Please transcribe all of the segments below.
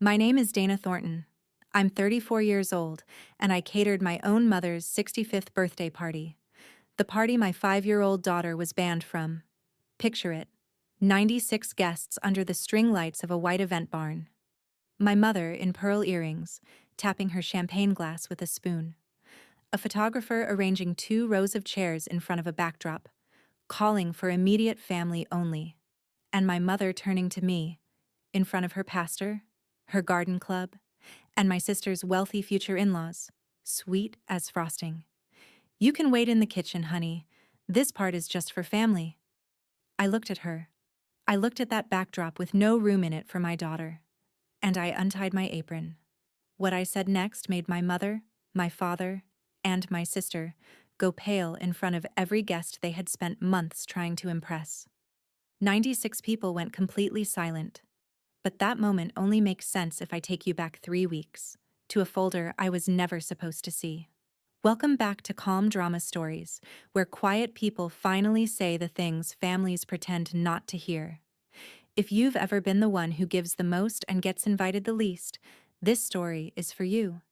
My name is Dana Thornton. I'm 34 years old, and I catered my own mother's 65th birthday party. The party my 5-year-old daughter was banned from. Picture it: 96 guests under the string lights of a white event barn. My mother, in pearl earrings, tapping her champagne glass with a spoon. A photographer arranging 2 rows of chairs in front of a backdrop, calling for immediate family only. And my mother turning to me, in front of her pastor, her garden club, and my sister's wealthy future in-laws, sweet as frosting. "You can wait in the kitchen, honey. This part is just for family." I looked at her. I looked at that backdrop with no room in it for my daughter. And I untied my apron. What I said next made my mother, my father, and my sister go pale in front of every guest they had spent months trying to impress. 96 people went completely silent. But that moment only makes sense if I take you back 3 weeks, to a folder I was never supposed to see. Welcome back to Calm Drama Stories, where quiet people finally say the things families pretend not to hear. If you've ever been the one who gives the most and gets invited the least, this story is for you.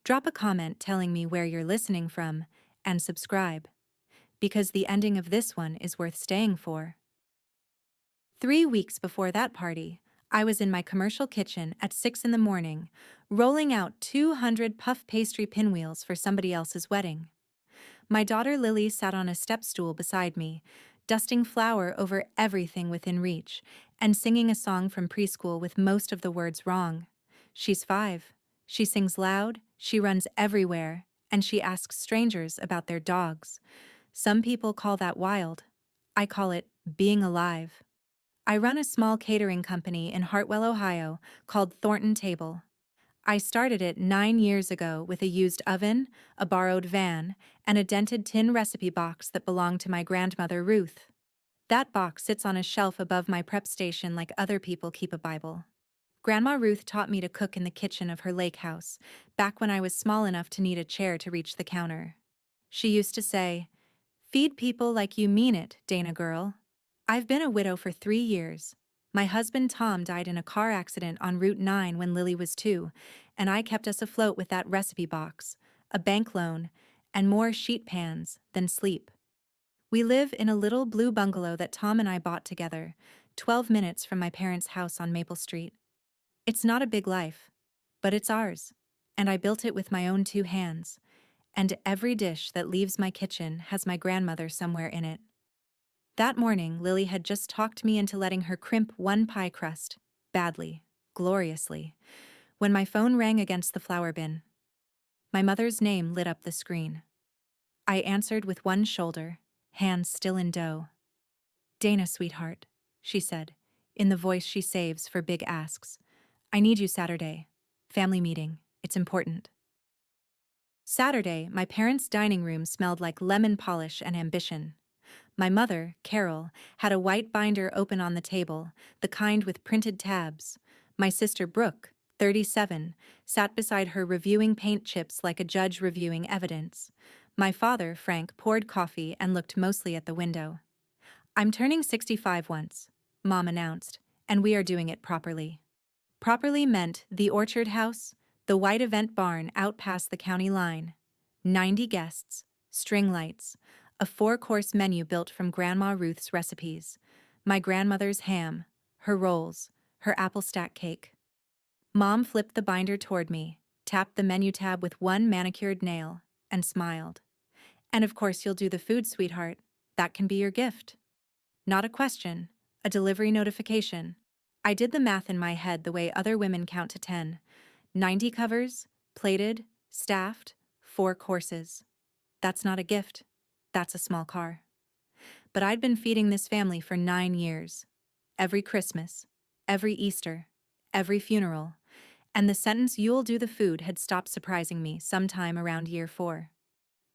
Drop a comment telling me where you're listening from, and subscribe, because the ending of this one is worth staying for. 3 weeks before that party, I was in my commercial kitchen at 6 in the morning, rolling out 200 puff pastry pinwheels for somebody else's wedding. My daughter Lily sat on a step stool beside me, dusting flour over everything within reach, and singing a song from preschool with most of the words wrong. She's 5. She sings loud, she runs everywhere, and she asks strangers about their dogs. Some people call that wild. I call it being alive. I run a small catering company in Hartwell, Ohio, called Thornton Table. I started it 9 years ago with a used oven, a borrowed van, and a dented tin recipe box that belonged to my grandmother Ruth. That box sits on a shelf above my prep station like other people keep a Bible. Grandma Ruth taught me to cook in the kitchen of her lake house, back when I was small enough to need a chair to reach the counter. She used to say, "Feed people like you mean it, Dana girl." I've been a widow for 3 years. My husband Tom died in a car accident on Route 9 when Lily was 2, and I kept us afloat with that recipe box, a bank loan, and more sheet pans than sleep. We live in a little blue bungalow that Tom and I bought together, 12 minutes from my parents' house on Maple Street. It's not a big life, but it's ours, and I built it with my own 2 hands, and every dish that leaves my kitchen has my grandmother somewhere in it. That morning, Lily had just talked me into letting her crimp one pie crust, badly, gloriously, when my phone rang against the flour bin. My mother's name lit up the screen. I answered with one shoulder, hands still in dough. "Dana, sweetheart," she said, in the voice she saves for big asks. "I need you Saturday. Family meeting. It's important." Saturday, my parents' dining room smelled like lemon polish and ambition. My mother, Carol, had a white binder open on the table, the kind with printed tabs. My sister Brooke, 37, sat beside her reviewing paint chips like a judge reviewing evidence. My father, Frank, poured coffee and looked mostly at the window. "I'm turning 65 once," Mom announced, "and we are doing it properly." Properly meant the orchard house, the white event barn out past the county line. 90 guests, string lights, a 4-course menu built from Grandma Ruth's recipes, my grandmother's ham, her rolls, her apple stack cake. Mom flipped the binder toward me, tapped the menu tab with one manicured nail, and smiled. "And of course you'll do the food, sweetheart. That can be your gift." Not a question, a delivery notification. I did the math in my head the way other women count to 10. 90 covers, plated, staffed, 4 courses. That's not a gift. That's a small car. But I'd been feeding this family for 9 years. Every Christmas, every Easter, every funeral, and the sentence "you'll do the food" had stopped surprising me sometime around year 4.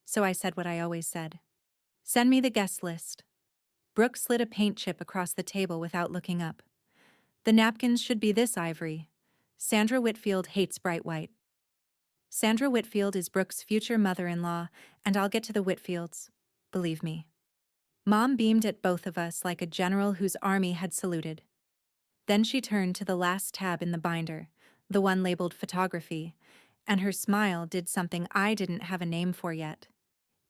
So I said what I always said. "Send me the guest list." Brooke slid a paint chip across the table without looking up. "The napkins should be this ivory. Sandra Whitfield hates bright white." Sandra Whitfield is Brooke's future mother-in-law, and I'll get to the Whitfields. Believe me. Mom beamed at both of us like a general whose army had saluted. Then she turned to the last tab in the binder, the one labeled photography, and her smile did something I didn't have a name for yet.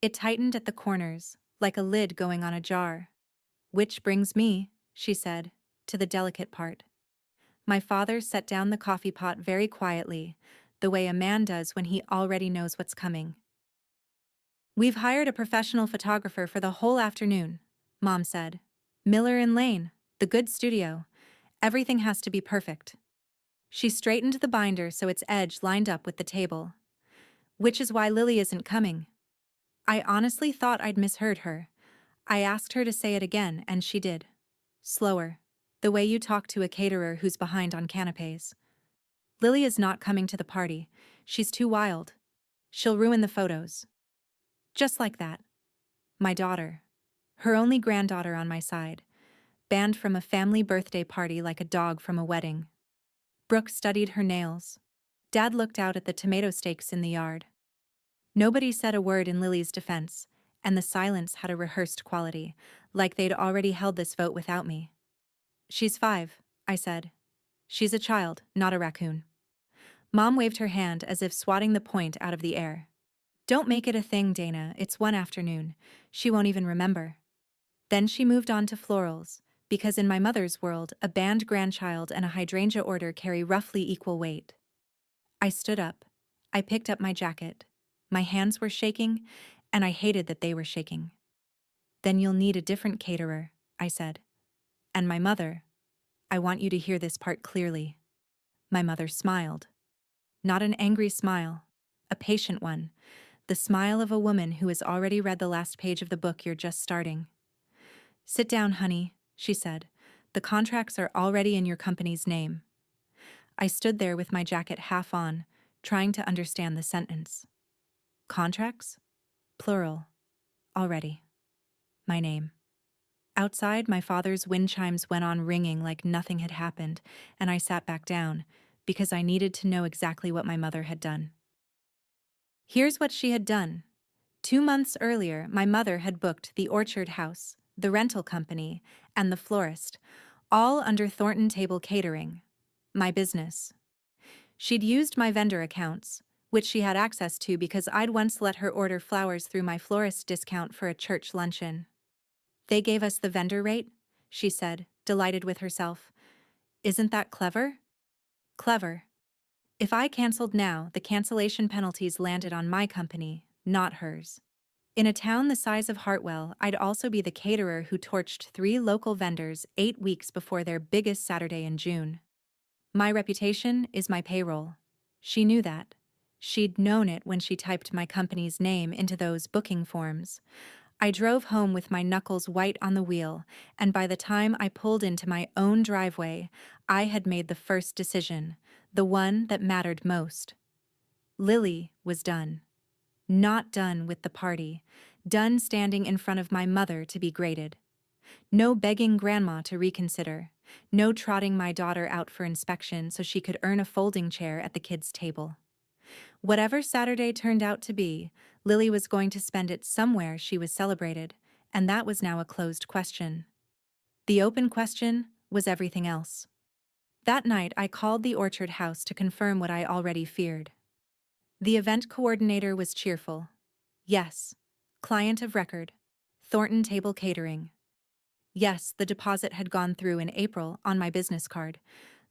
It tightened at the corners, like a lid going on a jar. Which brings me, she said, to the delicate part. My father set down the coffee pot very quietly, the way a man does when he already knows what's coming. We've hired a professional photographer for the whole afternoon, Mom said. Miller and Lane, the good studio. Everything has to be perfect. She straightened the binder so its edge lined up with the table. Which is why Lily isn't coming. I honestly thought I'd misheard her. I asked her to say it again, and she did. Slower. The way you talk to a caterer who's behind on canapes. Lily is not coming to the party. She's too wild. She'll ruin the photos. Just like that. My daughter. Her only granddaughter on my side. Banned from a family birthday party like a dog from a wedding. Brooke studied her nails. Dad looked out at the tomato stakes in the yard. Nobody said a word in Lily's defense, and the silence had a rehearsed quality, like they'd already held this vote without me. She's 5, I said. She's a child, not a raccoon. Mom waved her hand as if swatting the point out of the air. Don't make it a thing, Dana, it's one afternoon. She won't even remember. Then she moved on to florals, because in my mother's world, a banned grandchild and a hydrangea order carry roughly equal weight. I stood up. I picked up my jacket. My hands were shaking, and I hated that they were shaking. Then you'll need a different caterer, I said. And my mother. I want you to hear this part clearly. My mother smiled. Not an angry smile, a patient one, the smile of a woman who has already read the last page of the book you're just starting. Sit down, honey, she said. The contracts are already in your company's name. I stood there with my jacket half on, trying to understand the sentence. Contracts? Plural. Already. My name. Outside, my father's wind chimes went on ringing like nothing had happened, and I sat back down, because I needed to know exactly what my mother had done. Here's what she had done. 2 months earlier, my mother had booked the orchard house, the rental company, and the florist, all under Thornton Table Catering, my business. She'd used my vendor accounts, which she had access to because I'd once let her order flowers through my florist discount for a church luncheon. They gave us the vendor rate, she said, delighted with herself. Isn't that clever? Clever. If I canceled now, the cancellation penalties landed on my company, not hers. In a town the size of Hartwell, I'd also be the caterer who torched 3 local vendors 8 weeks before their biggest Saturday in June. My reputation is my payroll. She knew that. She'd known it when she typed my company's name into those booking forms. I drove home with my knuckles white on the wheel, and by the time I pulled into my own driveway, I had made the first decision, the one that mattered most. Lily was done. Not done with the party, done standing in front of my mother to be graded. No begging grandma to reconsider, no trotting my daughter out for inspection so she could earn a folding chair at the kids' table. Whatever Saturday turned out to be, Lily was going to spend it somewhere she was celebrated, and that was now a closed question. The open question was everything else. That night I called the orchard house to confirm what I already feared. The event coordinator was cheerful. Yes. Client of record. Thornton Table Catering. Yes, the deposit had gone through in April on my business card,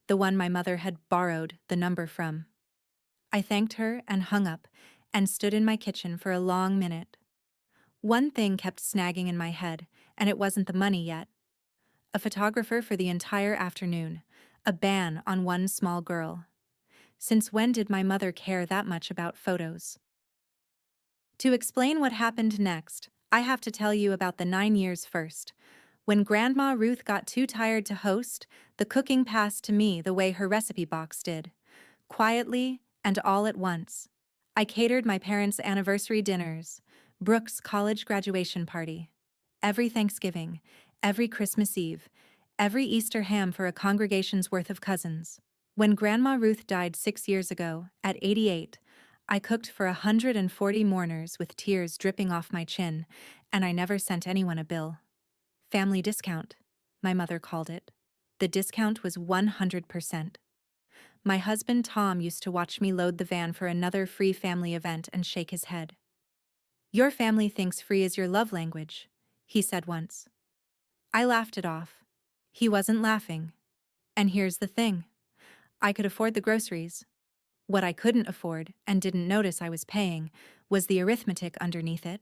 the one my mother had borrowed the number from. I thanked her and hung up, and stood in my kitchen for a long minute. One thing kept snagging in my head, and it wasn't the money yet. A photographer for the entire afternoon, a ban on one small girl. Since when did my mother care that much about photos? To explain what happened next, I have to tell you about the 9 years first. When Grandma Ruth got too tired to host, the cooking passed to me the way her recipe box did. Quietly and all at once. I catered my parents' anniversary dinners, Brooke's college graduation party, every Thanksgiving, every Christmas Eve, every Easter ham for a congregation's worth of cousins. When Grandma Ruth died 6 years ago, at 88, I cooked for 140 mourners with tears dripping off my chin, and I never sent anyone a bill. Family discount, my mother called it. The discount was 100%. My husband Tom used to watch me load the van for another free family event and shake his head. "Your family thinks free is your love language," he said once. I laughed it off. He wasn't laughing. And here's the thing. I could afford the groceries. What I couldn't afford, and didn't notice I was paying, was the arithmetic underneath it.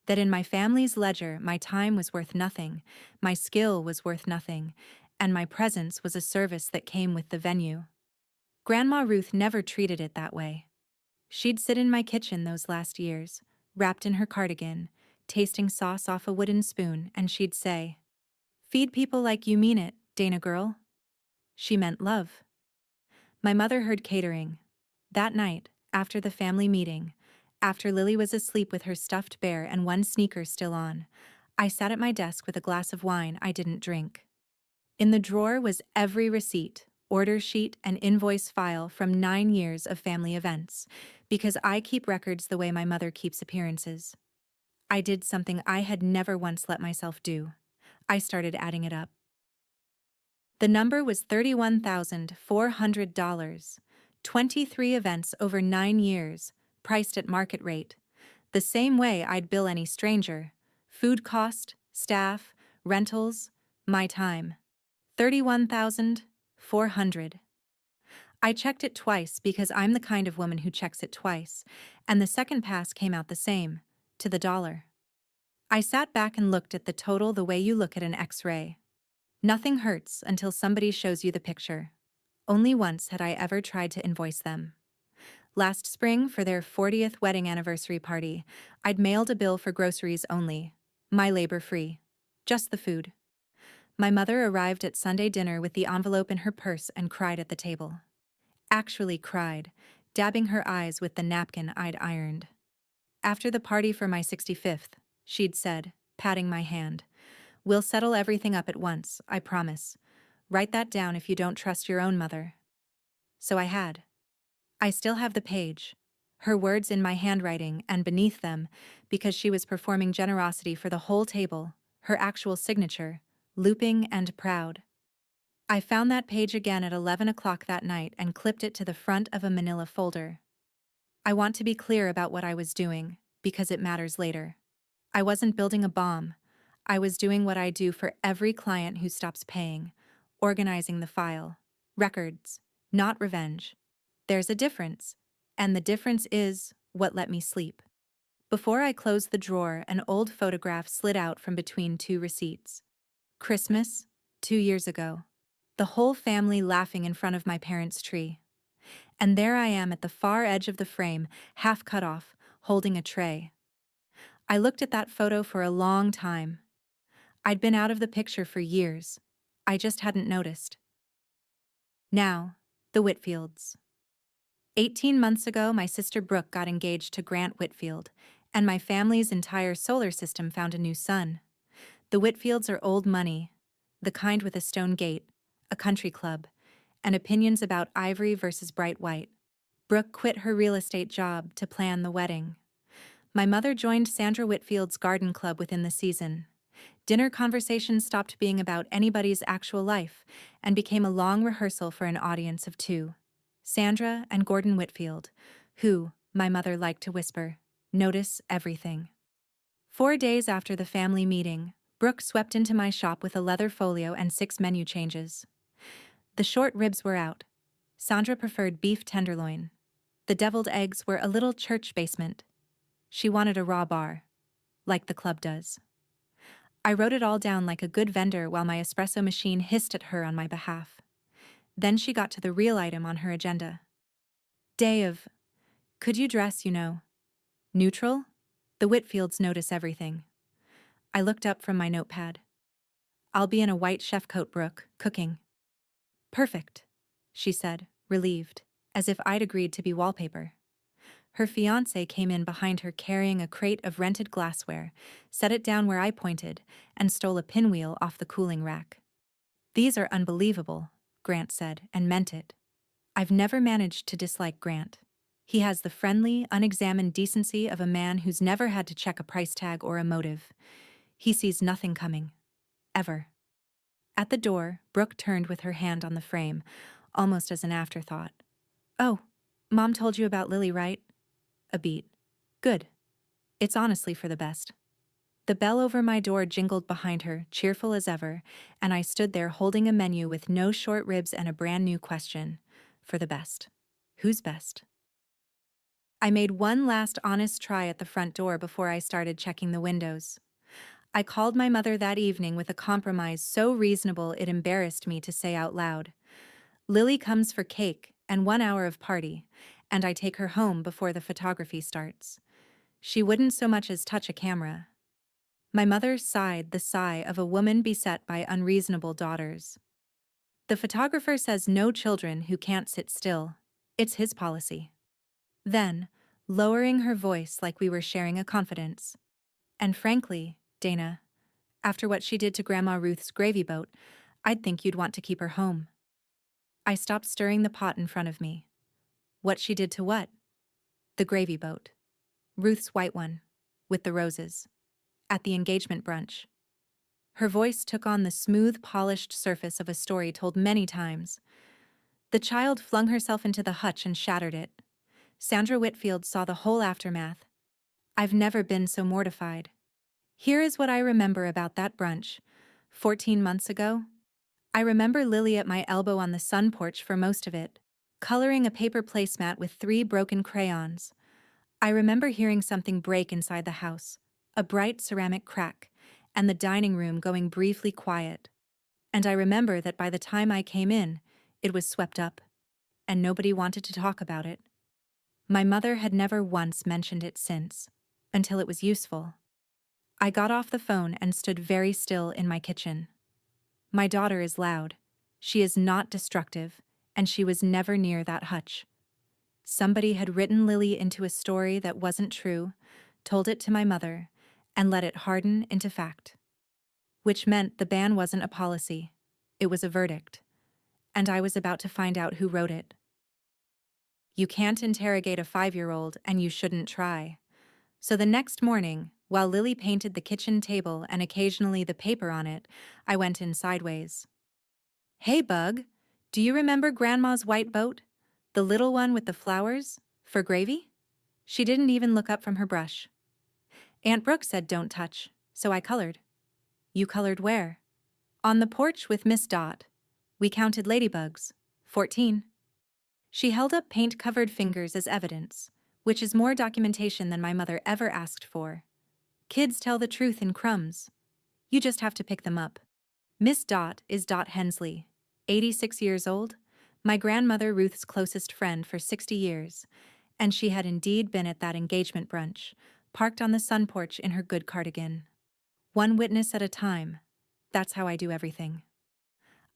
That in my family's ledger, my time was worth nothing, my skill was worth nothing, and my presence was a service that came with the venue. Grandma Ruth never treated it that way. She'd sit in my kitchen those last years, wrapped in her cardigan, tasting sauce off a wooden spoon, and she'd say, "Feed people like you mean it, Dana girl." She meant love. My mother heard catering. That night, after the family meeting, after Lily was asleep with her stuffed bear and one sneaker still on, I sat at my desk with a glass of wine I didn't drink. In the drawer was every receipt, order sheet, and invoice file from 9 years of family events, because I keep records the way my mother keeps appearances. I did something I had never once let myself do. I started adding it up. The number was $31,400. 23 events over 9 years, priced at market rate. The same way I'd bill any stranger. Food cost, staff, rentals, my time. 31,400. I checked it twice because I'm the kind of woman who checks it twice, and the second pass came out the same, to the dollar. I sat back and looked at the total the way you look at an X-ray. Nothing hurts until somebody shows you the picture. Only once had I ever tried to invoice them. Last spring, for their 40th wedding anniversary party, I'd mailed a bill for groceries only. My labor-free. Just the food. My mother arrived at Sunday dinner with the envelope in her purse and cried at the table. Actually cried, dabbing her eyes with the napkin I'd ironed. After the party for my 65th, she'd said, patting my hand, "We'll settle everything up at once, I promise. Write that down if you don't trust your own mother." So I had. I still have the page, her words in my handwriting, and beneath them, because she was performing generosity for the whole table, her actual signature, looping and proud. I found that page again at 11 o'clock that night and clipped it to the front of a manila folder. I want to be clear about what I was doing, because it matters later. I wasn't building a bomb. I was doing what I do for every client who stops paying, organizing the file. Records, not revenge. There's a difference, and the difference is what let me sleep. Before I closed the drawer, an old photograph slid out from between 2 receipts. Christmas, 2 years ago. The whole family laughing in front of my parents' tree. And there I am at the far edge of the frame, half cut off, holding a tray. I looked at that photo for a long time. I'd been out of the picture for years. I just hadn't noticed. Now, the Whitfields. 18 months ago, my sister Brooke got engaged to Grant Whitfield, and my family's entire solar system found a new son. The Whitfields are old money, the kind with a stone gate, a country club, and opinions about ivory versus bright white. Brooke quit her real estate job to plan the wedding. My mother joined Sandra Whitfield's garden club within the season. Dinner conversations stopped being about anybody's actual life and became a long rehearsal for an audience of 2. Sandra and Gordon Whitfield, who, my mother liked to whisper, notice everything. 4 days after the family meeting, Brooke swept into my shop with a leather folio and 6 menu changes. The short ribs were out. Sandra preferred beef tenderloin. The deviled eggs were a little church basement. She wanted a raw bar, like the club does. I wrote it all down like a good vendor while my espresso machine hissed at her on my behalf. Then she got to the real item on her agenda. Day of, could you dress, neutral? The Whitfields notice everything. I looked up from my notepad. I'll be in a white chef coat, Brooke, cooking. Perfect, she said, relieved, as if I'd agreed to be wallpaper. Her fiancé came in behind her carrying a crate of rented glassware, set it down where I pointed, and stole a pinwheel off the cooling rack. "These are unbelievable," Grant said, and meant it. I've never managed to dislike Grant. He has the friendly, unexamined decency of a man who's never had to check a price tag or a motive. He sees nothing coming. Ever. At the door, Brooke turned with her hand on the frame, almost as an afterthought. "Oh, Mom told you about Lily, right?" A beat. "Good. It's honestly for the best." The bell over my door jingled behind her, cheerful as ever, and I stood there holding a menu with no short ribs and a brand new question. For the best. Who's best? I made one last honest try at the front door before I started checking the windows. I called my mother that evening with a compromise so reasonable it embarrassed me to say out loud. Lily comes for cake and 1 hour of party, and I take her home before the photography starts. She wouldn't so much as touch a camera. My mother sighed the sigh of a woman beset by unreasonable daughters. The photographer says no children who can't sit still. It's his policy. Then, lowering her voice like we were sharing a confidence. And frankly, Dana, after what she did to Grandma Ruth's gravy boat, I'd think you'd want to keep her home. I stopped stirring the pot in front of me. What she did to what? The gravy boat. Ruth's white one, with the roses. At the engagement brunch. Her voice took on the smooth, polished surface of a story told many times. The child flung herself into the hutch and shattered it. Sandra Whitfield saw the whole aftermath. I've never been so mortified. Here is what I remember about that brunch. 14 months ago, I remember Lily at my elbow on the sun porch for most of it, coloring a paper placemat with 3 broken crayons. I remember hearing something break inside the house, a bright ceramic crack, and the dining room going briefly quiet. And I remember that by the time I came in, it was swept up, and nobody wanted to talk about it. My mother had never once mentioned it since, until it was useful. I got off the phone and stood very still in my kitchen. My daughter is loud. She is not destructive, and she was never near that hutch. Somebody had written Lily into a story that wasn't true, told it to my mother, and let it harden into fact. Which meant the ban wasn't a policy. It was a verdict. And I was about to find out who wrote it. You can't interrogate a 5-year-old, and you shouldn't try. So the next morning, while Lily painted the kitchen table and occasionally the paper on it, I went in sideways. "Hey, Bug, do you remember Grandma's white boat? The little one with the flowers? For gravy?" She didn't even look up from her brush. Aunt Brooke said don't touch, so I colored. You colored where? On the porch with Miss Dot. We counted ladybugs. 14. She held up paint-covered fingers as evidence, which is more documentation than my mother ever asked for. Kids tell the truth in crumbs. You just have to pick them up. Miss Dot is Dot Hensley, 86 years old, my grandmother Ruth's closest friend for 60 years, and she had indeed been at that engagement brunch, parked on the sun porch in her good cardigan. One witness at a time. That's how I do everything.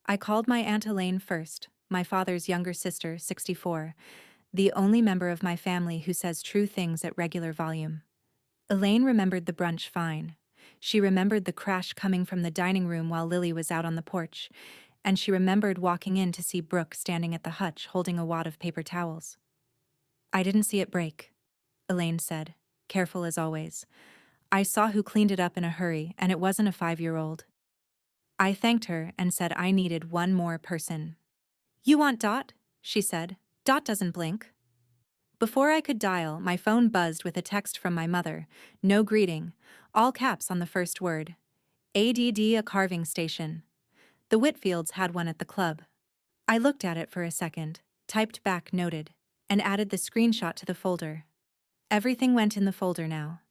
I called my Aunt Elaine first, my father's younger sister, 64, the only member of my family who says true things at regular volume. Elaine remembered the brunch fine. She remembered the crash coming from the dining room while Lily was out on the porch, and she remembered walking in to see Brooke standing at the hutch holding a wad of paper towels. "I didn't see it break," Elaine said, careful as always. "I saw who cleaned it up in a hurry, and it wasn't a 5-year-old. I thanked her and said I needed one more person. "You want Dot?" she said. "Dot doesn't blink." Before I could dial, my phone buzzed with a text from my mother. No greeting, all caps on the first word. ADD a carving station. The Whitfields had one at the club. I looked at it for a second, typed back noted, and added the screenshot to the folder. Everything went in the folder now.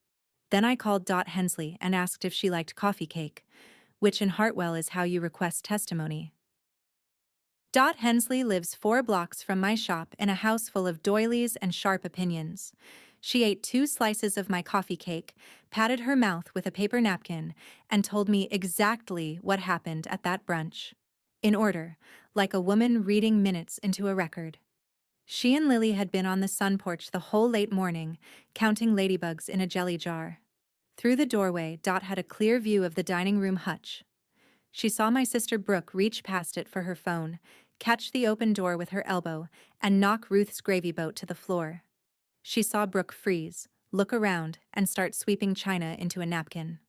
Then I called Dot Hensley and asked if she liked coffee cake, which in Hartwell is how you request testimony. Dot Hensley lives 4 blocks from my shop in a house full of doilies and sharp opinions. She ate 2 slices of my coffee cake, patted her mouth with a paper napkin, and told me exactly what happened at that brunch. In order, like a woman reading minutes into a record. She and Lily had been on the sun porch the whole late morning, counting ladybugs in a jelly jar. Through the doorway, Dot had a clear view of the dining room hutch. She saw my sister Brooke reach past it for her phone, catch the open door with her elbow, and knock Ruth's gravy boat to the floor. She saw Brooke freeze, look around, and start sweeping china into a napkin.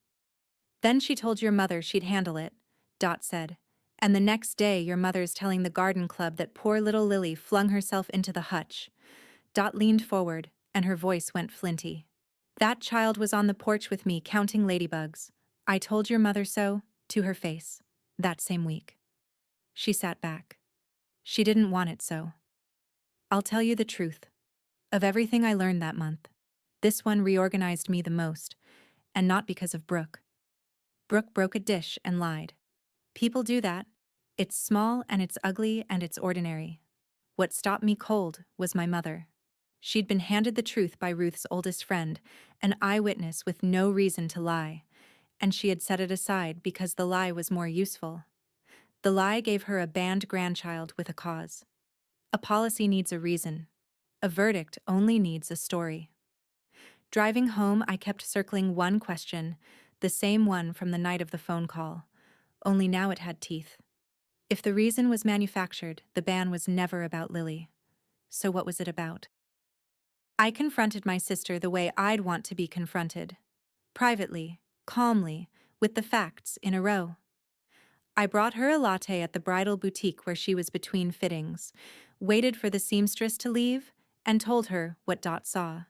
"Then she told your mother she'd handle it," Dot said, And the next day, your mother's telling the garden club that poor little Lily flung herself into the hutch. Dot leaned forward, and her voice went flinty. That child was on the porch with me counting ladybugs. I told your mother so, to her face, that same week. She sat back. She didn't want it so. I'll tell you the truth. Of everything I learned that month, this one reorganized me the most, and not because of Brooke. Brooke broke a dish and lied. People do that. It's small and it's ugly and it's ordinary. What stopped me cold was my mother. She'd been handed the truth by Ruth's oldest friend, an eyewitness with no reason to lie, and she had set it aside because the lie was more useful. The lie gave her a banned grandchild with a cause. A policy needs a reason. A verdict only needs a story. Driving home, I kept circling one question, the same one from the night of the phone call, only now it had teeth. If the reason was manufactured, the ban was never about Lily. So what was it about? I confronted my sister the way I'd want to be confronted. Privately, calmly, with the facts in a row. I brought her a latte at the bridal boutique where she was between fittings, waited for the seamstress to leave, and told her what Dot saw.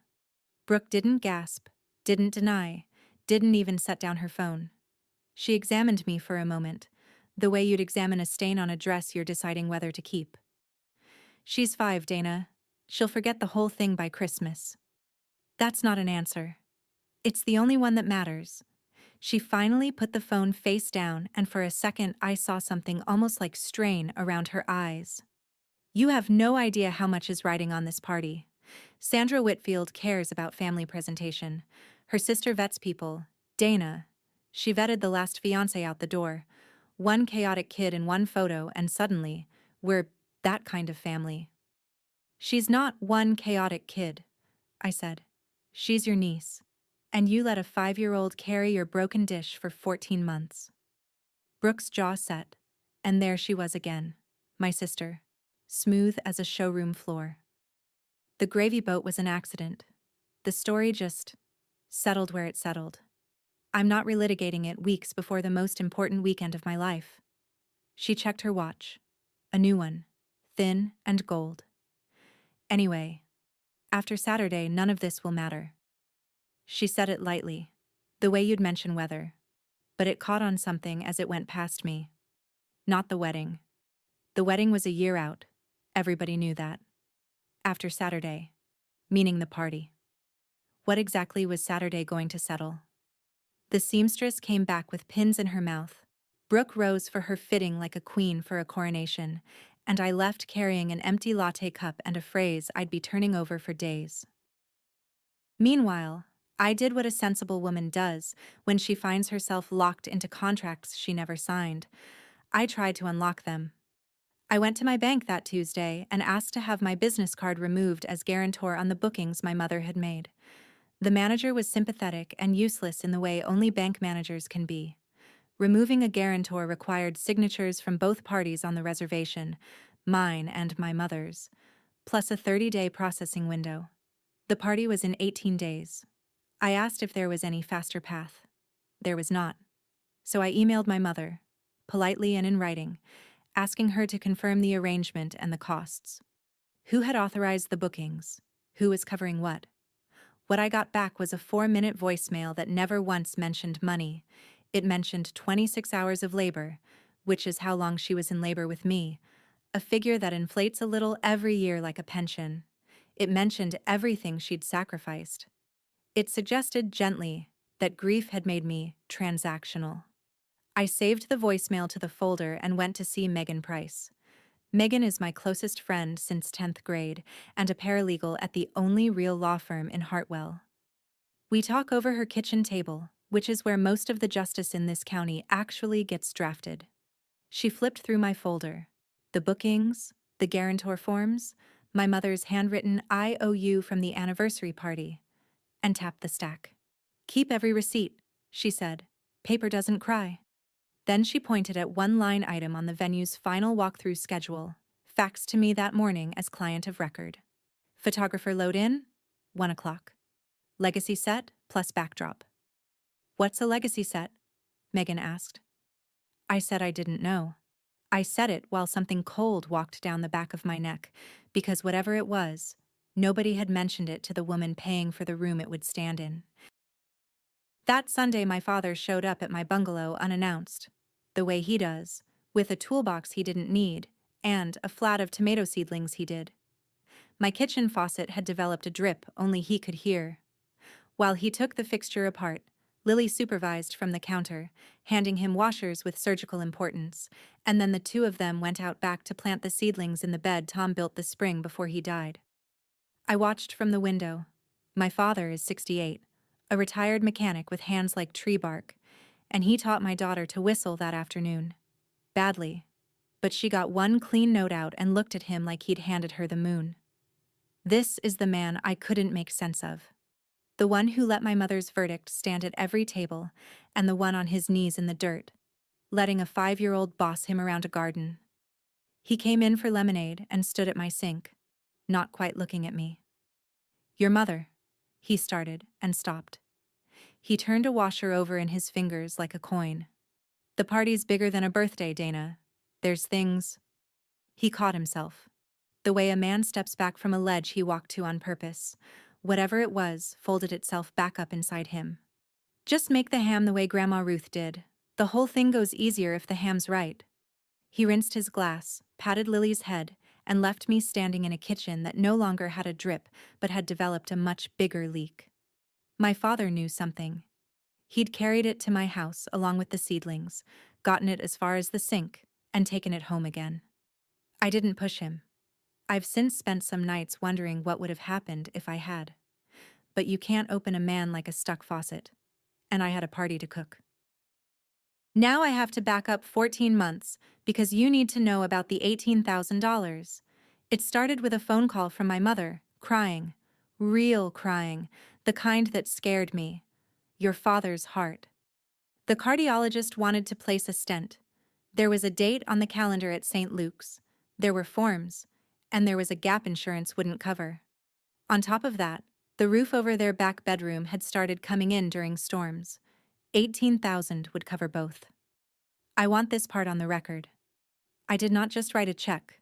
Brooke didn't gasp, didn't deny, didn't even set down her phone. She examined me for a moment, the way you'd examine a stain on a dress you're deciding whether to keep. She's 5, Dana. She'll forget the whole thing by Christmas. That's not an answer. It's the only one that matters. She finally put the phone face down, and for a second I saw something almost like strain around her eyes. You have no idea how much is riding on this party. Sandra Whitfield cares about family presentation. Her sister vets people. Dana. She vetted the last fiancé out the door. One chaotic kid in one photo, and suddenly, we're that kind of family. She's not one chaotic kid, I said. She's your niece. And you let a 5-year-old carry your broken dish for 14 months. Brooke's jaw set, and there she was again, my sister, smooth as a showroom floor. The gravy boat was an accident. The story just settled where it settled. I'm not relitigating it weeks before the most important weekend of my life. She checked her watch. A new one, thin and gold. Anyway, after Saturday, none of this will matter. She said it lightly, the way you'd mention weather, but it caught on something as it went past me. Not the wedding. The wedding was a year out. Everybody knew that. After Saturday, meaning the party. What exactly was Saturday going to settle? The seamstress came back with pins in her mouth. Brooke rose for her fitting like a queen for a coronation, and I left carrying an empty latte cup and a phrase I'd be turning over for days. Meanwhile, I did what a sensible woman does when she finds herself locked into contracts she never signed. I tried to unlock them. I went to my bank that Tuesday and asked to have my business card removed as guarantor on the bookings my mother had made. The manager was sympathetic and useless in the way only bank managers can be. Removing a guarantor required signatures from both parties on the reservation, mine and my mother's, plus a 30-day processing window. The party was in 18 days. I asked if there was any faster path. There was not. So I emailed my mother, politely and in writing, asking her to confirm the arrangement and the costs. Who had authorized the bookings? Who was covering what? What I got back was a 4-minute voicemail that never once mentioned money. It mentioned 26 hours of labor, which is how long she was in labor with me, a figure that inflates a little every year like a pension. It mentioned everything she'd sacrificed. It suggested gently that grief had made me transactional. I saved the voicemail to the folder and went to see Megan Price. Megan is my closest friend since 10th grade and a paralegal at the only real law firm in Hartwell. We talk over her kitchen table, which is where most of the justice in this county actually gets drafted. She flipped through my folder. The bookings, the guarantor forms, my mother's handwritten IOU from the anniversary party, and tapped the stack. Keep every receipt, she said. Paper doesn't cry. Then she pointed at one line item on the venue's final walkthrough schedule, faxed to me that morning as client of record. Photographer load in, 1 o'clock. Legacy set plus backdrop. What's a legacy set? Megan asked. I said I didn't know. I said it while something cold walked down the back of my neck, because whatever it was, nobody had mentioned it to the woman paying for the room it would stand in. That Sunday, my father showed up at my bungalow unannounced, the way he does, with a toolbox he didn't need, and a flat of tomato seedlings he did. My kitchen faucet had developed a drip only he could hear. While he took the fixture apart, Lily supervised from the counter, handing him washers with surgical importance, and then the two of them went out back to plant the seedlings in the bed Tom built this spring before he died. I watched from the window. My father is 68, a retired mechanic with hands like tree bark, and he taught my daughter to whistle that afternoon. Badly. But she got one clean note out and looked at him like he'd handed her the moon. This is the man I couldn't make sense of. The one who let my mother's verdict stand at every table, and the one on his knees in the dirt, letting a 5-year-old boss him around a garden. He came in for lemonade and stood at my sink, not quite looking at me. "Your mother," he started and stopped. He turned a washer over in his fingers like a coin. "The party's bigger than a birthday, Dana. There's things." He caught himself. The way a man steps back from a ledge he walked to on purpose. Whatever it was folded itself back up inside him. "Just make the ham the way Grandma Ruth did. The whole thing goes easier if the ham's right." He rinsed his glass, patted Lily's head, and left me standing in a kitchen that no longer had a drip but had developed a much bigger leak. My father knew something. He'd carried it to my house along with the seedlings, gotten it as far as the sink, and taken it home again. I didn't push him. I've since spent some nights wondering what would have happened if I had. But you can't open a man like a stuck faucet. And I had a party to cook. Now I have to back up 14 months because you need to know about the $18,000. It started with a phone call from my mother, crying. Real crying, the kind that scared me. Your father's heart. The cardiologist wanted to place a stent. There was a date on the calendar at St. Luke's. There were forms. And there was a gap insurance wouldn't cover. On top of that, the roof over their back bedroom had started coming in during storms. 18,000 would cover both. I want this part on the record. I did not just write a check.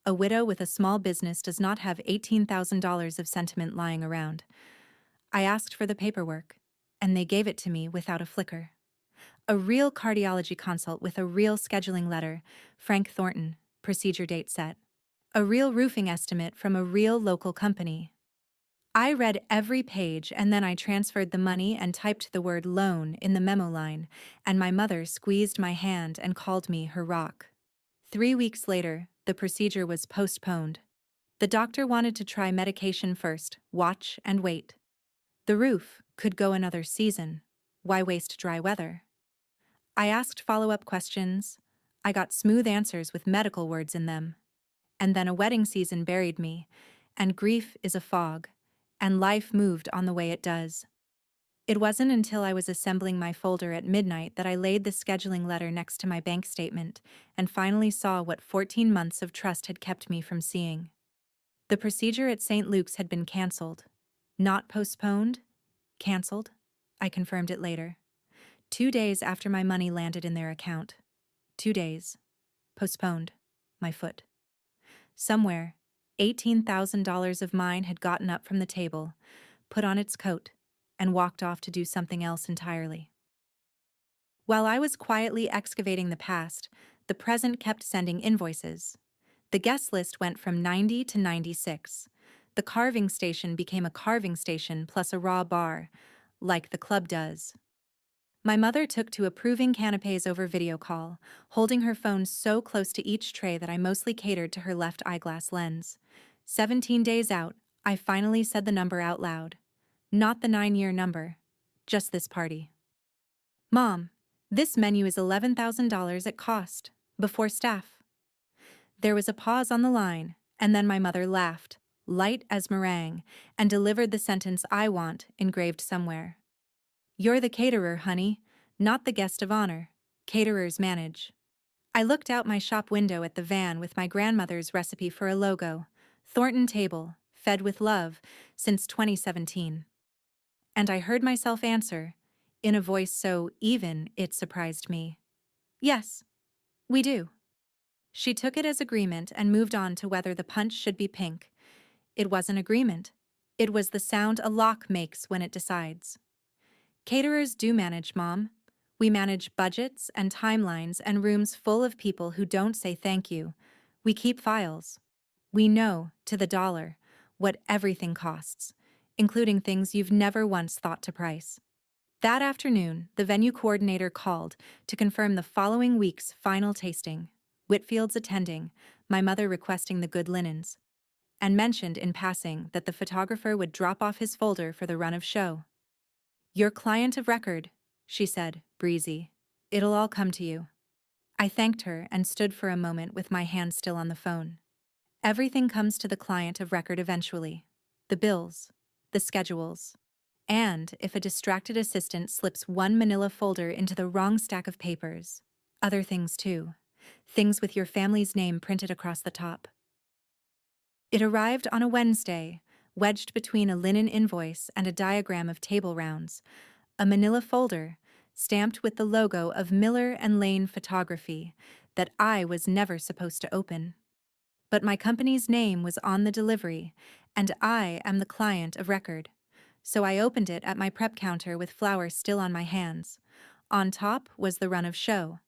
A widow with a small business does not have $18,000 of sentiment lying around. I asked for the paperwork, and they gave it to me without a flicker. A real cardiology consult with a real scheduling letter, Frank Thornton, procedure date set. A real roofing estimate from a real local company. I read every page and then I transferred the money and typed the word loan in the memo line, and my mother squeezed my hand and called me her rock. 3 weeks later, the procedure was postponed. The doctor wanted to try medication first, watch and wait. The roof could go another season. Why waste dry weather? I asked follow-up questions. I got smooth answers with medical words in them. And then a wedding season buried me, and grief is a fog, and life moved on the way it does. It wasn't until I was assembling my folder at midnight that I laid the scheduling letter next to my bank statement and finally saw what 14 months of trust had kept me from seeing. The procedure at St. Luke's had been canceled. Not postponed, canceled. I confirmed it later. 2 days after my money landed in their account. 2 days. Postponed. My foot. Somewhere, $18,000 of mine had gotten up from the table, put on its coat, and walked off to do something else entirely. While I was quietly excavating the past, the present kept sending invoices. The guest list went from 90 to 96. The carving station became a carving station plus a raw bar, like the club does. My mother took to approving canapes over video call, holding her phone so close to each tray that I mostly catered to her left eyeglass lens. 17 days out, I finally said the number out loud. Not the 9-year number, just this party. "Mom, this menu is $11,000 at cost, before staff." There was a pause on the line, and then my mother laughed, light as meringue, and delivered the sentence I want engraved somewhere. "You're the caterer, honey, not the guest of honor. Caterers manage." I looked out my shop window at the van with my grandmother's recipe for a logo, Thornton Table, fed with love, since 2017. And I heard myself answer, in a voice so even it surprised me. "Yes, we do." She took it as agreement and moved on to whether the punch should be pink. It wasn't agreement. It was the sound a lock makes when it decides. Caterers do manage, Mom. We manage budgets and timelines and rooms full of people who don't say thank you. We keep files. We know, to the dollar, what everything costs, including things you've never once thought to price. That afternoon, the venue coordinator called to confirm the following week's final tasting, Whitfield's attending, my mother requesting the good linens, and mentioned in passing that the photographer would drop off his folder for the run of show. Your client of record, she said, breezy. It'll all come to you. I thanked her and stood for a moment with my hand still on the phone. Everything comes to the client of record eventually. The bills, the schedules, and if a distracted assistant slips one manila folder into the wrong stack of papers, other things too. Things with your family's name printed across the top. It arrived on a Wednesday, wedged between a linen invoice and a diagram of table rounds, a manila folder, stamped with the logo of Miller and Lane Photography, that I was never supposed to open. But my company's name was on the delivery, and I am the client of record. So I opened it at my prep counter with flowers still on my hands. On top was the run of show.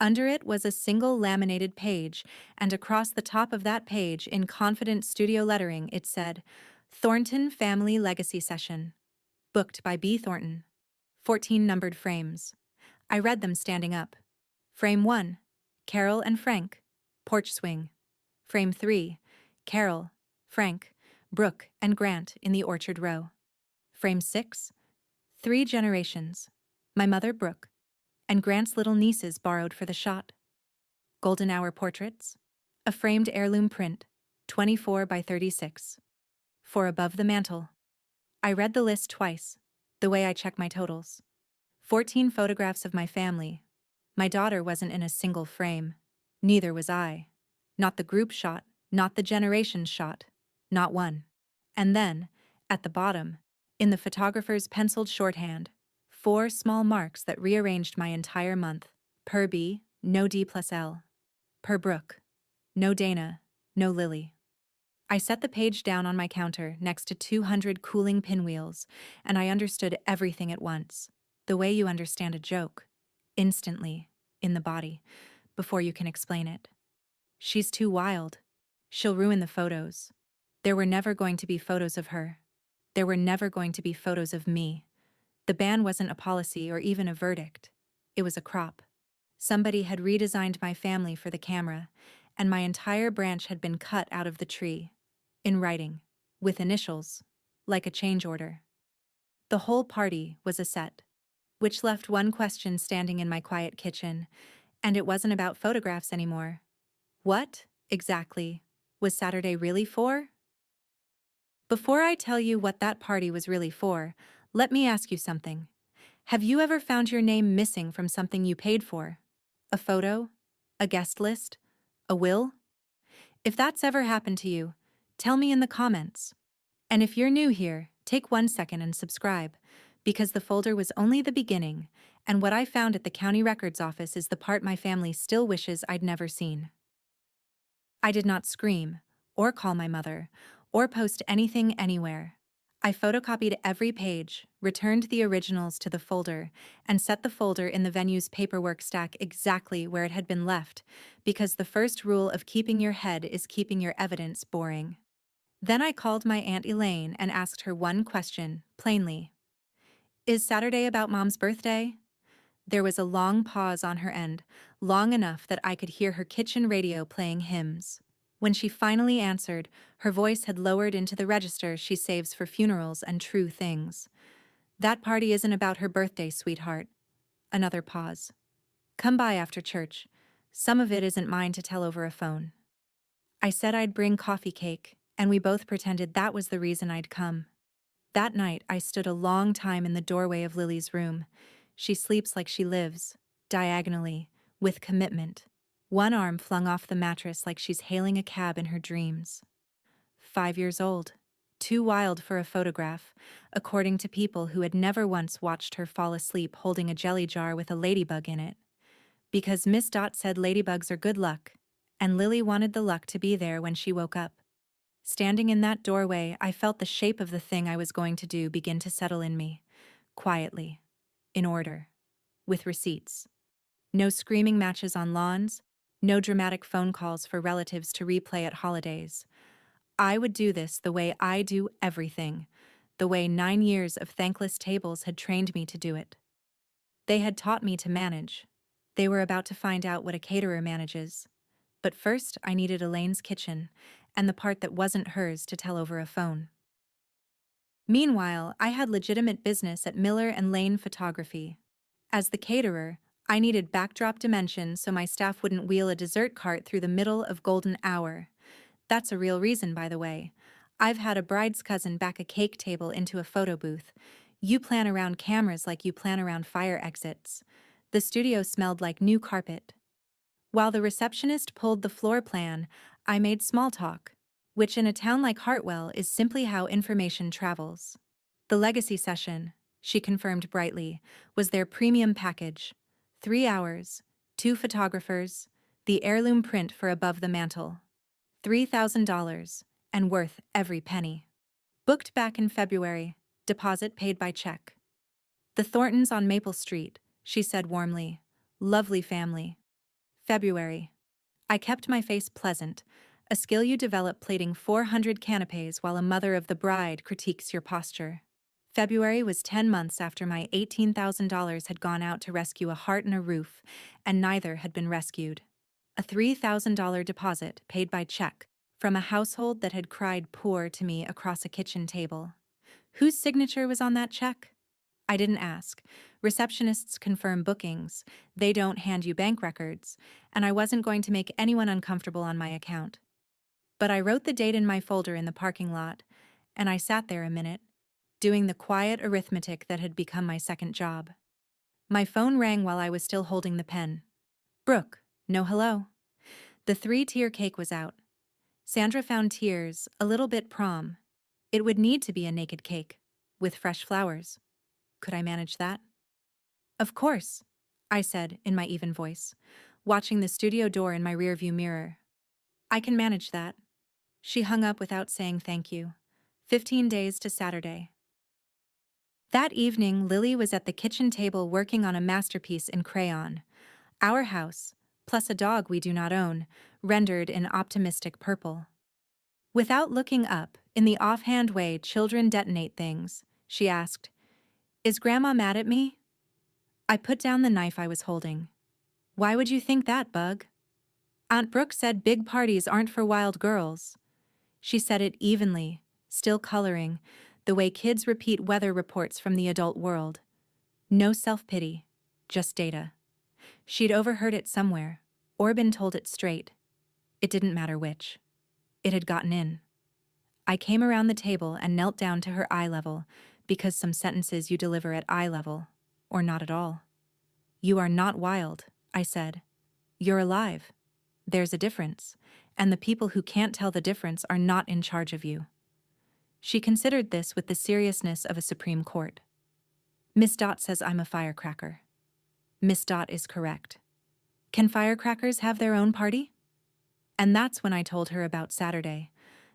Under it was a single laminated page, and across the top of that page, in confident studio lettering, it said, Thornton Family Legacy Session. Booked by B. Thornton. 14 numbered frames. I read them standing up. Frame 1, Carol and Frank, porch swing. Frame 3, Carol, Frank, Brooke and Grant in the orchard row. Frame 6, 3 generations, my mother Brooke, and Grant's little nieces borrowed for the shot. Golden hour portraits, a framed heirloom print, 24 by 36. For above the mantel. I read the list twice, the way I check my totals. 14 photographs of my family. My daughter wasn't in a single frame. Neither was I. Not the group shot, not the generations shot. Not one. And then, at the bottom, in the photographer's penciled shorthand, 4 small marks that rearranged my entire month. Per B, no D plus L. Per Brooke. No Dana, no Lily. I set the page down on my counter next to 200 cooling pinwheels, and I understood everything at once. The way you understand a joke. Instantly, in the body, before you can explain it. She's too wild. She'll ruin the photos. There were never going to be photos of her. There were never going to be photos of me. The ban wasn't a policy or even a verdict. It was a crop. Somebody had redesigned my family for the camera, and my entire branch had been cut out of the tree. In writing, with initials, like a change order. The whole party was a set, which left one question standing in my quiet kitchen, and it wasn't about photographs anymore. What, exactly, was Saturday really for? Before I tell you what that party was really for, let me ask you something. Have you ever found your name missing from something you paid for? A photo? A guest list? A will? If that's ever happened to you, tell me in the comments. And if you're new here, take 1 second and subscribe, because the folder was only the beginning, and what I found at the county records office is the part my family still wishes I'd never seen. I did not scream, or call my mother, or post anything anywhere. I photocopied every page, returned the originals to the folder, and set the folder in the venue's paperwork stack exactly where it had been left, because the first rule of keeping your head is keeping your evidence boring. Then I called my Aunt Elaine and asked her one question, plainly. Is Saturday about Mom's birthday? There was a long pause on her end, long enough that I could hear her kitchen radio playing hymns. When she finally answered, her voice had lowered into the register she saves for funerals and true things. That party isn't about her birthday, sweetheart. Another pause. Come by after church. Some of it isn't mine to tell over a phone. I said I'd bring coffee cake, and we both pretended that was the reason I'd come. That night, I stood a long time in the doorway of Lily's room. She sleeps like she lives, diagonally, with commitment. One arm flung off the mattress like she's hailing a cab in her dreams. 5 years old. Too wild for a photograph, according to people who had never once watched her fall asleep holding a jelly jar with a ladybug in it. Because Miss Dot said ladybugs are good luck, and Lily wanted the luck to be there when she woke up. Standing in that doorway, I felt the shape of the thing I was going to do begin to settle in me. Quietly. In order. With receipts. No screaming matches on lawns. No dramatic phone calls for relatives to replay at holidays. I would do this the way I do everything. The way 9 years of thankless tables had trained me to do it. They had taught me to manage. They were about to find out what a caterer manages. But first, I needed Elaine's kitchen, and the part that wasn't hers to tell over a phone. Meanwhile, I had legitimate business at Miller and Lane Photography. As the caterer, I needed backdrop dimensions so my staff wouldn't wheel a dessert cart through the middle of golden hour. That's a real reason, by the way. I've had a bride's cousin back a cake table into a photo booth. You plan around cameras like you plan around fire exits. The studio smelled like new carpet. While the receptionist pulled the floor plan, I made small talk, which in a town like Hartwell is simply how information travels. The legacy session, she confirmed brightly, was their premium package. 3 hours, 2 photographers, the heirloom print for above the mantel. $3,000, and worth every penny. Booked back in February, deposit paid by check. The Thorntons on Maple Street, she said warmly. Lovely family. February. I kept my face pleasant, a skill you develop plating 400 canapes while a mother of the bride critiques your posture. February was 10 months after my $18,000 had gone out to rescue a heart and a roof, and neither had been rescued. A $3,000 deposit paid by check from a household that had cried poor to me across a kitchen table. Whose signature was on that check? I didn't ask. Receptionists confirm bookings. They don't hand you bank records, and I wasn't going to make anyone uncomfortable on my account. But I wrote the date in my folder in the parking lot, and I sat there a minute, doing the quiet arithmetic that had become my second job. My phone rang while I was still holding the pen. Brooke, no hello. The 3-tier cake was out. Sandra found tiers, a little bit prom. It would need to be a naked cake, with fresh flowers. Could I manage that? Of course, I said in my even voice, watching the studio door in my rearview mirror. I can manage that. She hung up without saying thank you. 15 days to Saturday. That evening, Lily was at the kitchen table working on a masterpiece in crayon. Our house, plus a dog we do not own, rendered in optimistic purple. Without looking up, in the offhand way children detonate things, she asked, "Is Grandma mad at me?" I put down the knife I was holding. "Why would you think that, Bug?" "Aunt Brooke said big parties aren't for wild girls." She said it evenly, still coloring, the way kids repeat weather reports from the adult world. No self-pity, just data. She'd overheard it somewhere, or been told it straight. It didn't matter which. It had gotten in. I came around the table and knelt down to her eye level, because some sentences you deliver at eye level, or not at all. "You are not wild," I said. "You're alive. There's a difference, and the people who can't tell the difference are not in charge of you." She considered this with the seriousness of a Supreme Court. "Miss Dot says I'm a firecracker." Miss Dot is correct. Can firecrackers have their own party? And that's when I told her about Saturday,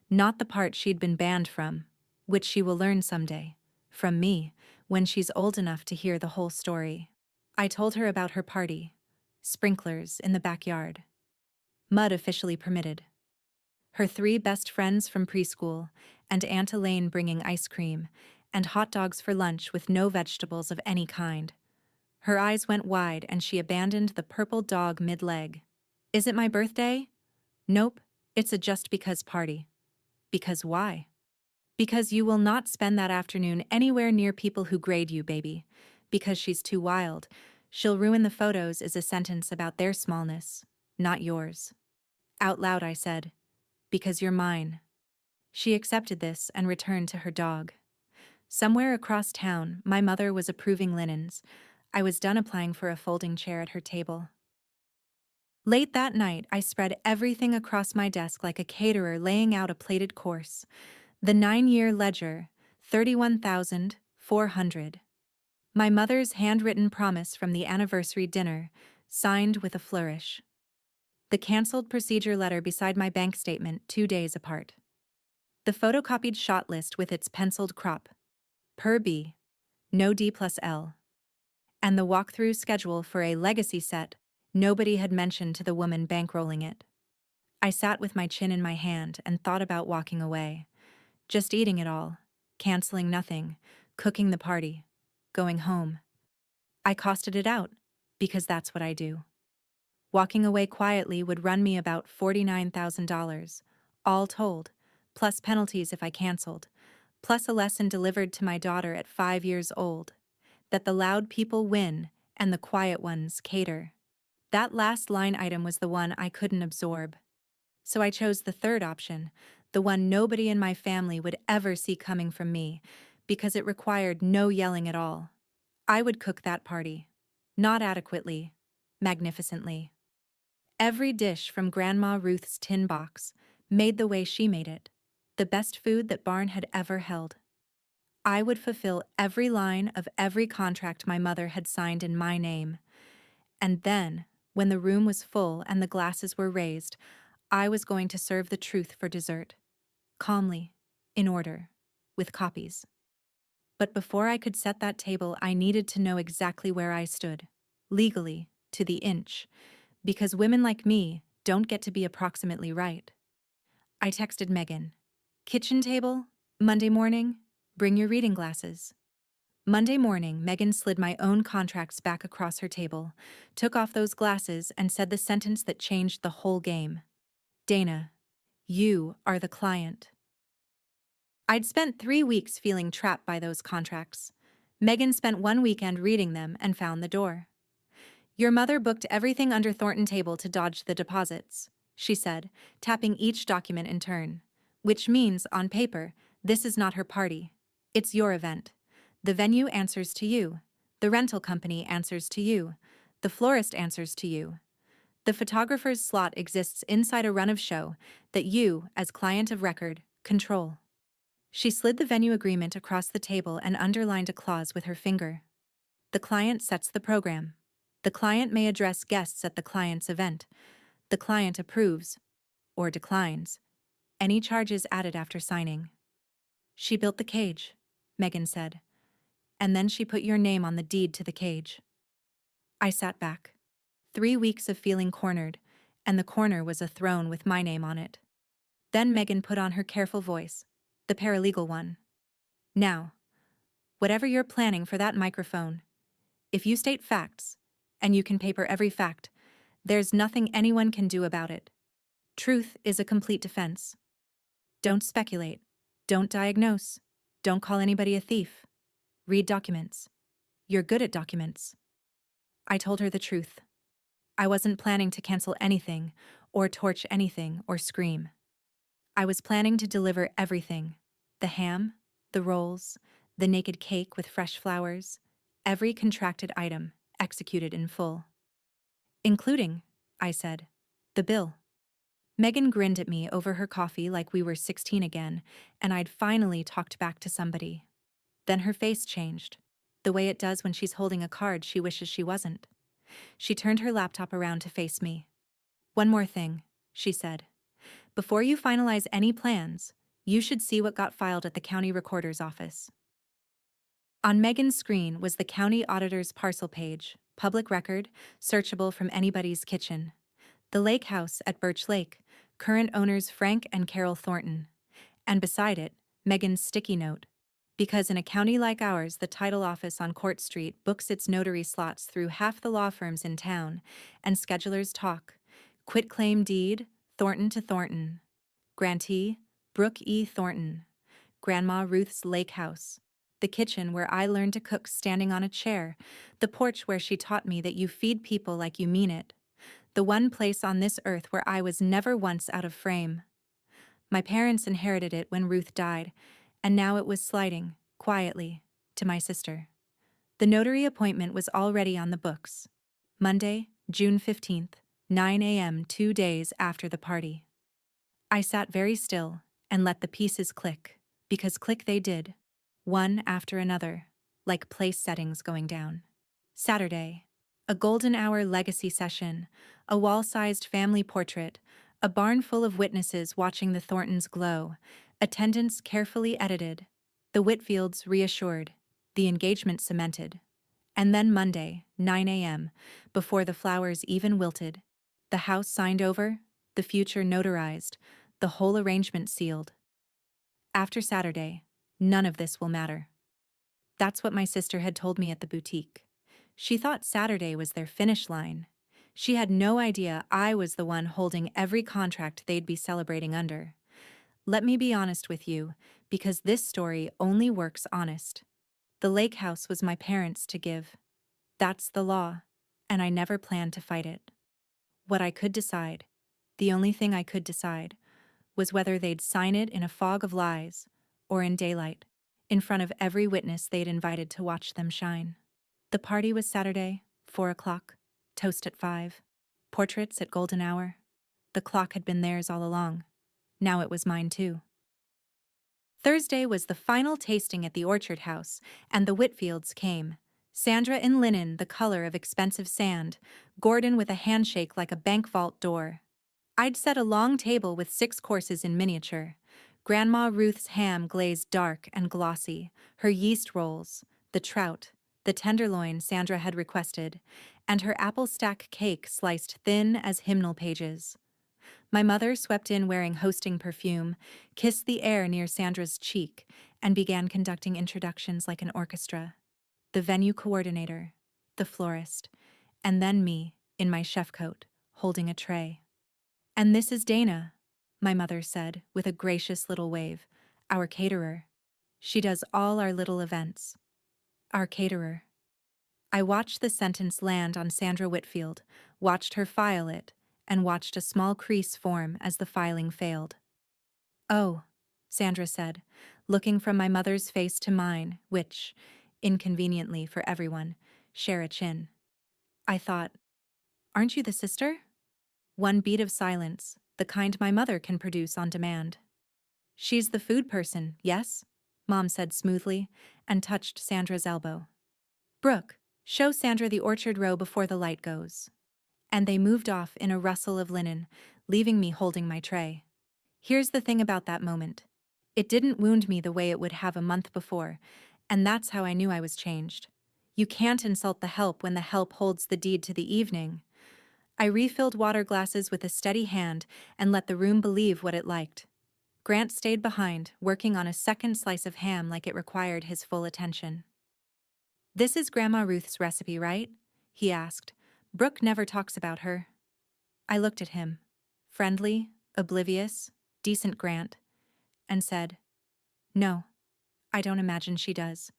not the part she'd been banned from, which she will learn someday, from me, when she's old enough to hear the whole story. I told her about her party, sprinklers in the backyard, mud officially permitted, her 3 best friends from preschool, and Aunt Elaine bringing ice cream, and hot dogs for lunch with no vegetables of any kind. Her eyes went wide and she abandoned the purple dog mid-leg. "Is it my birthday?" "Nope, it's a just because party." "Because why?" "Because you will not spend that afternoon anywhere near people who grade you, baby. Because she's too wild. She'll ruin the photos" is a sentence about their smallness, not yours. Out loud I said, "Because you're mine." She accepted this and returned to her dog. Somewhere across town, my mother was approving linens. I was done applying for a folding chair at her table. Late that night, I spread everything across my desk like a caterer laying out a plated course. The 9-year ledger, $31,400. My mother's handwritten promise from the anniversary dinner, signed with a flourish. The canceled procedure letter beside my bank statement 2 days apart. The photocopied shot list with its penciled crop. Per B. No D plus L. And the walkthrough schedule for a legacy set nobody had mentioned to the woman bankrolling it. I sat with my chin in my hand and thought about walking away. Just eating it all, canceling nothing, cooking the party, going home. I costed it out, because that's what I do. Walking away quietly would run me about $49,000, all told, plus penalties if I canceled, plus a lesson delivered to my daughter at 5 years old, that the loud people win and the quiet ones cater. That last line item was the one I couldn't absorb. So I chose the third option, the one nobody in my family would ever see coming from me, because it required no yelling at all. I would cook that party. Not adequately, magnificently. Every dish from Grandma Ruth's tin box, made the way she made it, the best food that barn had ever held. I would fulfill every line of every contract my mother had signed in my name. And then, when the room was full and the glasses were raised, I was going to serve the truth for dessert. Calmly, in order, with copies. But before I could set that table, I needed to know exactly where I stood, legally, to the inch, because women like me don't get to be approximately right. I texted Megan. Kitchen table, Monday morning, bring your reading glasses. Monday morning, Megan slid my own contracts back across her table, took off those glasses, and said the sentence that changed the whole game. Dana, you are the client. I'd spent 3 weeks feeling trapped by those contracts. Megan spent 1 weekend reading them and found the door. Your mother booked everything under Thornton table to dodge the deposits, she said, tapping each document in turn. Which means, on paper, this is not her party. It's your event. The venue answers to you. The rental company answers to you. The florist answers to you. The photographer's slot exists inside a run of show that you, as client of record, control. She slid the venue agreement across the table and underlined a clause with her finger. The client sets the program. The client may address guests at the client's event. The client approves, or declines, any charges added after signing. She built the cage, Megan said, and then she put your name on the deed to the cage. I sat back. 3 weeks of feeling cornered, and the corner was a throne with my name on it. Then Megan put on her careful voice, the paralegal one. Now, whatever you're planning for that microphone, if you state facts, and you can paper every fact, there's nothing anyone can do about it. Truth is a complete defense. Don't speculate. Don't diagnose. Don't call anybody a thief. Read documents. You're good at documents. I told her the truth. I wasn't planning to cancel anything, or torch anything, or scream. I was planning to deliver everything. The ham, the rolls, the naked cake with fresh flowers, every contracted item, executed in full. Including, I said, the bill. Megan grinned at me over her coffee like we were 16 again, and I'd finally talked back to somebody. Then her face changed, the way it does when she's holding a card she wishes she wasn't. She turned her laptop around to face me. One more thing, she said. Before you finalize any plans, you should see what got filed at the county recorder's office. On Megan's screen was the county auditor's parcel page, public record, searchable from anybody's kitchen. The lake house at Birch Lake, current owners Frank and Carol Thornton. And beside it, Megan's sticky note. Because in a county like ours, the title office on Court Street books its notary slots through half the law firms in town, and schedulers talk. Quitclaim deed, Thornton to Thornton. Grantee, Brooke E. Thornton. Grandma Ruth's lake house. The kitchen where I learned to cook standing on a chair. The porch where she taught me that you feed people like you mean it. The one place on this earth where I was never once out of frame. My parents inherited it when Ruth died, and now it was sliding, quietly, to my sister. The notary appointment was already on the books. Monday, June 15th, 9 a.m., 2 days after the party. I sat very still and let the pieces click, because click they did, one after another, like place settings going down. Saturday. A golden hour legacy session, a wall-sized family portrait, a barn full of witnesses watching the Thorntons glow, attendance carefully edited, the Whitfields reassured, the engagement cemented. And then Monday, 9 a.m., before the flowers even wilted, the house signed over, the future notarized, the whole arrangement sealed. After Saturday, none of this will matter. That's what my sister had told me at the boutique. She thought Saturday was their finish line. She had no idea I was the one holding every contract they'd be celebrating under. Let me be honest with you, because this story only works honest. The lake house was my parents' to give. That's the law, and I never planned to fight it. What I could decide, the only thing I could decide, was whether they'd sign it in a fog of lies or in daylight, in front of every witness they'd invited to watch them shine. The party was Saturday, 4 o'clock, toast at 5, portraits at golden hour. The clock had been theirs all along. Now it was mine too. Thursday was the final tasting at the Orchard House, and the Whitfields came. Sandra in linen the color of expensive sand, Gordon with a handshake like a bank vault door. I'd set a long table with 6 courses in miniature. Grandma Ruth's ham glazed dark and glossy, her yeast rolls, the trout, the tenderloin Sandra had requested, and her apple stack cake sliced thin as hymnal pages. My mother swept in wearing hosting perfume, kissed the air near Sandra's cheek, and began conducting introductions like an orchestra. The venue coordinator, the florist, and then me, in my chef coat, holding a tray. "And this is Dana," my mother said, with a gracious little wave, "our caterer. She does all our little events. Our caterer." I watched the sentence land on Sandra Whitfield, watched her file it, and watched a small crease form as the filing failed. "Oh," Sandra said, looking from my mother's face to mine, which, inconveniently for everyone, share a chin. I thought, "Aren't you the sister?" One beat of silence, the kind my mother can produce on demand. "She's the food person, yes?" Mom said smoothly, and touched Sandra's elbow. "Brooke, show Sandra the orchard row before the light goes." And they moved off in a rustle of linen, leaving me holding my tray. Here's the thing about that moment. It didn't wound me the way it would have a month before, and that's how I knew I was changed. You can't insult the help when the help holds the deed to the evening. I refilled water glasses with a steady hand and let the room believe what it liked. Grant stayed behind, working on a second slice of ham like it required his full attention. "This is Grandma Ruth's recipe, right?" he asked. "Brooke never talks about her." I looked at him, friendly, oblivious, decent Grant, and said, "No, I don't imagine she does."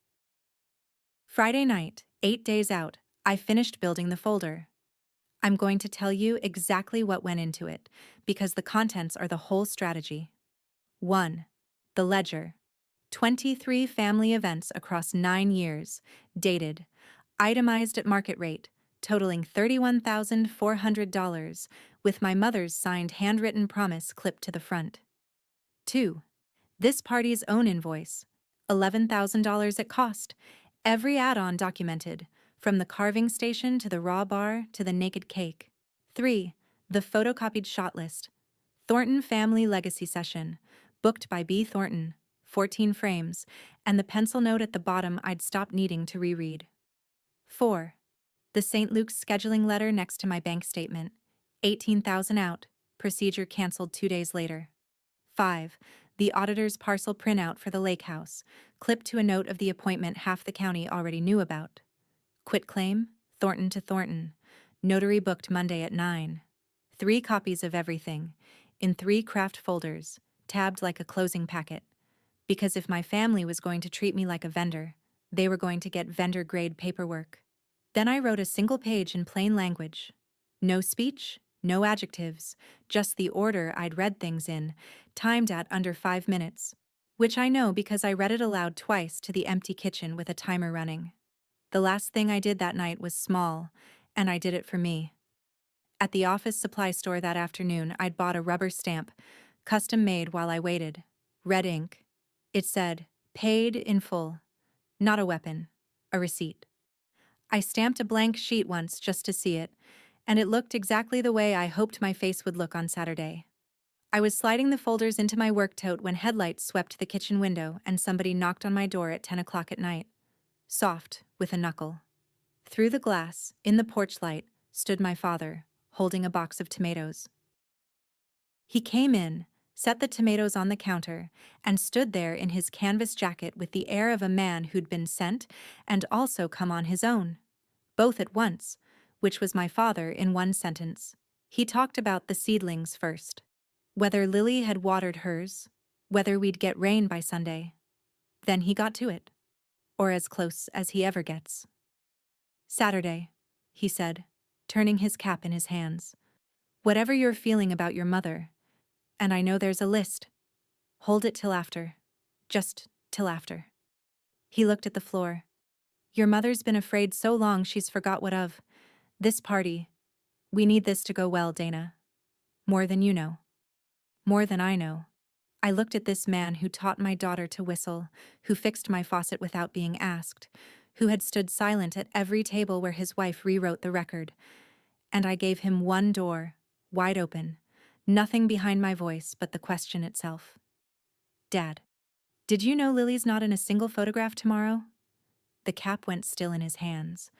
Friday night, 8 days out, I finished building the folder. I'm going to tell you exactly what went into it, because the contents are the whole strategy. 1. The ledger. 23 family events across 9 years, dated, itemized at market rate, totaling $31,400, with my mother's signed handwritten promise clipped to the front. 2. This party's own invoice, $11,000 at cost, every add-on documented, from the carving station to the raw bar to the naked cake. 3. The photocopied shot list, Thornton Family Legacy Session, booked by B. Thornton, 14 frames, and the pencil note at the bottom I'd stopped needing to reread. 4. The St. Luke's scheduling letter next to my bank statement, $18,000 out, procedure canceled 2 days later. 5. The auditor's parcel printout for the lake house, clipped to a note of the appointment half the county already knew about. Quitclaim, Thornton to Thornton, notary booked Monday at 9. 3 copies of everything, in 3 craft folders, tabbed like a closing packet. Because if my family was going to treat me like a vendor, they were going to get vendor-grade paperwork. Then I wrote a single page in plain language. No speech, no adjectives, just the order I'd read things in, timed at under 5 minutes, which I know because I read it aloud twice to the empty kitchen with a timer running. The last thing I did that night was small, and I did it for me. At the office supply store that afternoon, I'd bought a rubber stamp, custom made while I waited, red ink. It said, "Paid in full." Not a weapon, a receipt. I stamped a blank sheet once just to see it, and it looked exactly the way I hoped my face would look on Saturday. I was sliding the folders into my work tote when headlights swept the kitchen window and somebody knocked on my door at 10 o'clock at night. Soft, with a knuckle. Through the glass, in the porch light, stood my father, holding a box of tomatoes. He came in, set the tomatoes on the counter, and stood there in his canvas jacket with the air of a man who'd been sent and also come on his own. Both at once, which was my father in one sentence. He talked about the seedlings first. Whether Lily had watered hers, whether we'd get rain by Sunday. Then he got to it. Or as close as he ever gets. Saturday, he said, turning his cap in his hands. Whatever you're feeling about your mother, and I know there's a list, hold it till after. Just till after. He looked at the floor. Your mother's been afraid so long she's forgot what of. This party. We need this to go well, Dana. More than you know. More than I know. I looked at this man who taught my daughter to whistle, who fixed my faucet without being asked, who had stood silent at every table where his wife rewrote the record. And I gave him one door, wide open, nothing behind my voice but the question itself. Dad, did you know Lily's not in a single photograph tomorrow? The cap went still in his hands.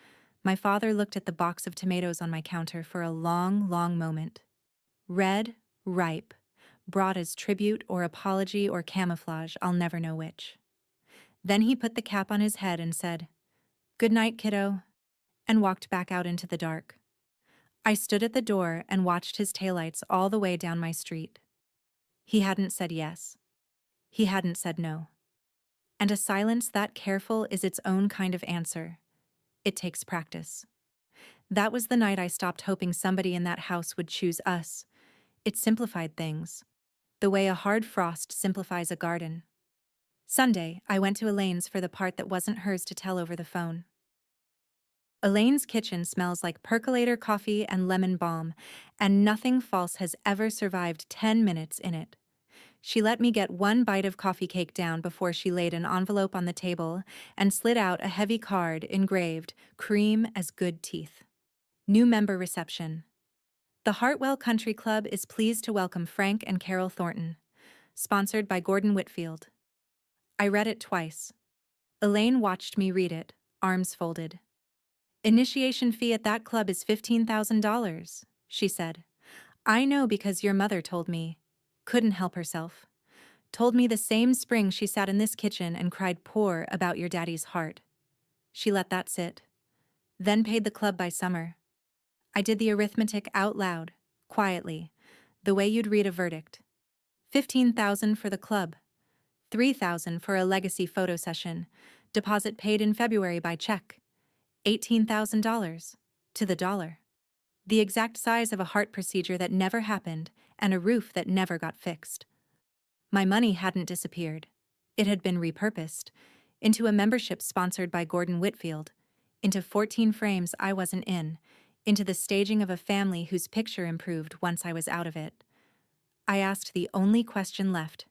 My father looked at the box of tomatoes on my counter for a long, long moment. Red, ripe, brought as tribute or apology or camouflage, I'll never know which. Then he put the cap on his head and said, "Good night, kiddo," and walked back out into the dark. I stood at the door and watched his taillights all the way down my street. He hadn't said yes. He hadn't said no. And a silence that careful is its own kind of answer. It takes practice. That was the night I stopped hoping somebody in that house would choose us. It simplified things. The way a hard frost simplifies a garden. Sunday, I went to Elaine's for the part that wasn't hers to tell over the phone. Elaine's kitchen smells like percolator coffee and lemon balm, and nothing false has ever survived 10 minutes in it. She let me get one bite of coffee cake down before she laid an envelope on the table and slid out a heavy card engraved, "Cream as good teeth." New member reception. The Hartwell Country Club is pleased to welcome Frank and Carol Thornton. Sponsored by Gordon Whitfield. I read it twice. Elaine watched me read it, arms folded. Initiation fee at that club is $15,000, she said. I know because your mother told me. Couldn't help herself. Told me the same spring she sat in this kitchen and cried poor about your daddy's heart. She let that sit. Then paid the club by summer. I did the arithmetic out loud, quietly, the way you'd read a verdict. $15,000 for the club. $3,000 for a legacy photo session. Deposit paid in February by check. $18,000. To the dollar. The exact size of a heart procedure that never happened and a roof that never got fixed. My money hadn't disappeared. It had been repurposed into a membership sponsored by Gordon Whitfield, into 14 frames I wasn't in, into the staging of a family whose picture improved once I was out of it. I asked the only question left.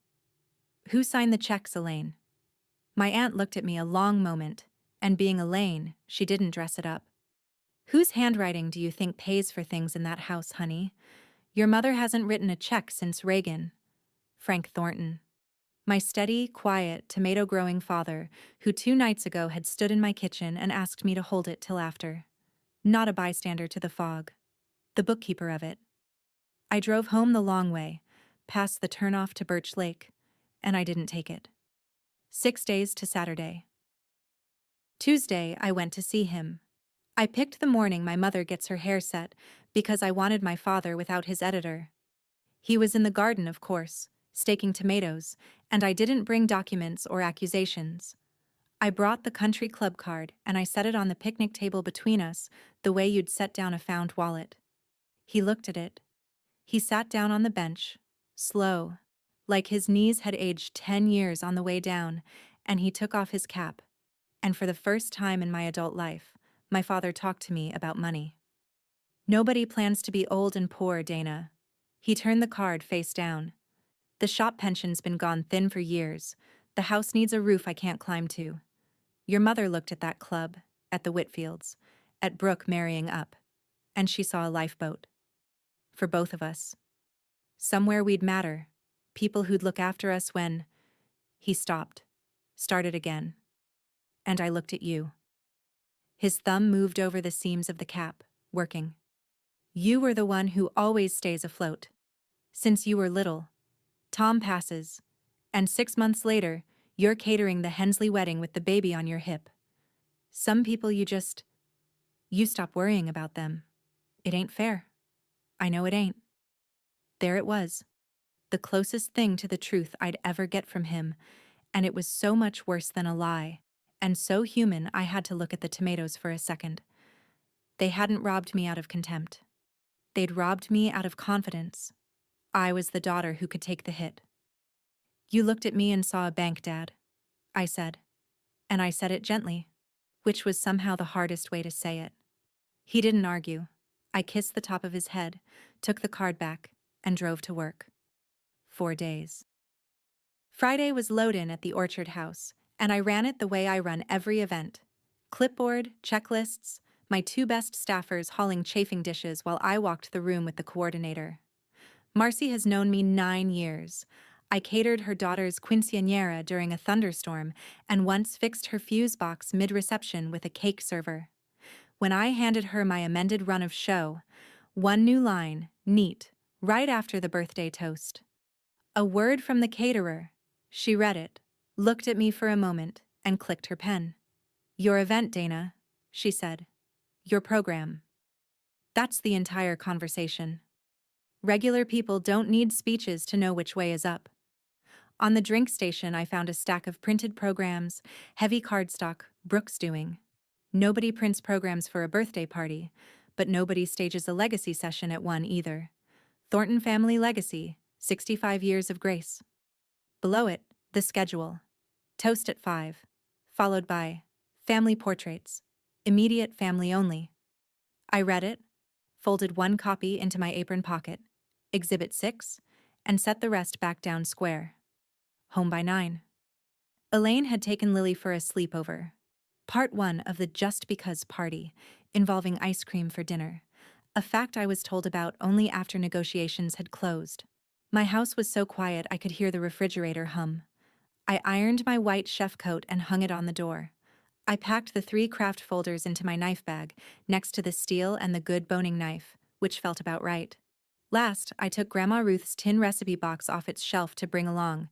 Who signed the checks, Elaine? My aunt looked at me a long moment, and being Elaine, she didn't dress it up. Whose handwriting do you think pays for things in that house, honey? Your mother hasn't written a check since Reagan. Frank Thornton. My steady, quiet, tomato-growing father, who 2 nights ago had stood in my kitchen and asked me to hold it till after. Not a bystander to the fog. The bookkeeper of it. I drove home the long way, past the turnoff to Birch Lake, and I didn't take it. 6 days to Saturday. Tuesday, I went to see him. I picked the morning my mother gets her hair set because I wanted my father without his editor. He was in the garden, of course, staking tomatoes, and I didn't bring documents or accusations. I brought the country club card and I set it on the picnic table between us the way you'd set down a found wallet. He looked at it. He sat down on the bench, slow, like his knees had aged 10 years on the way down, and he took off his cap. And for the first time in my adult life, my father talked to me about money. Nobody plans to be old and poor, Dana. He turned the card face down. The shop pension's been gone thin for years. The house needs a roof I can't climb to. Your mother looked at that club, at the Whitfields, at Brooke marrying up, and she saw a lifeboat. For both of us. Somewhere we'd matter. People who'd look after us when... He stopped. Started again. And I looked at you. His thumb moved over the seams of the cap, working. You were the one who always stays afloat. Since you were little. Tom passes. And 6 months later, you're catering the Hensley wedding with the baby on your hip. Some people you stop worrying about them. It ain't fair. I know it ain't. There it was. The closest thing to the truth I'd ever get from him, and it was so much worse than a lie, and so human I had to look at the tomatoes for a second. They hadn't robbed me out of contempt. They'd robbed me out of confidence. I was the daughter who could take the hit. You looked at me and saw a bank, Dad, I said. And I said it gently, which was somehow the hardest way to say it. He didn't argue. I kissed the top of his head, took the card back, and drove to work. 4 days. Friday was load-in at the Orchard House, and I ran it the way I run every event. Clipboard, checklists, my 2 best staffers hauling chafing dishes while I walked the room with the coordinator. Marcy has known me 9 years. I catered her daughter's quinceañera during a thunderstorm and once fixed her fuse box mid-reception with a cake server. When I handed her my amended run of show, 1 new line, neat, right after the birthday toast. A word from the caterer. She read it, looked at me for a moment, and clicked her pen. Your event, Dana, she said. Your program. That's the entire conversation. Regular people don't need speeches to know which way is up. On the drink station, I found a stack of printed programs, heavy cardstock, Brooke's doing. Nobody prints programs for a birthday party, but nobody stages a legacy session at one either. Thornton Family Legacy, 65 years of grace. Below it, the schedule. Toast at 5, followed by family portraits, immediate family only. I read it, folded 1 copy into my apron pocket, Exhibit 6, and set the rest back down square. Home by 9. Elaine had taken Lily for a sleepover. Part 1 of the Just Because party, involving ice cream for dinner, a fact I was told about only after negotiations had closed. My house was so quiet I could hear the refrigerator hum. I ironed my white chef coat and hung it on the door. I packed the 3 craft folders into my knife bag, next to the steel and the good boning knife, which felt about right. Last, I took Grandma Ruth's tin recipe box off its shelf to bring along.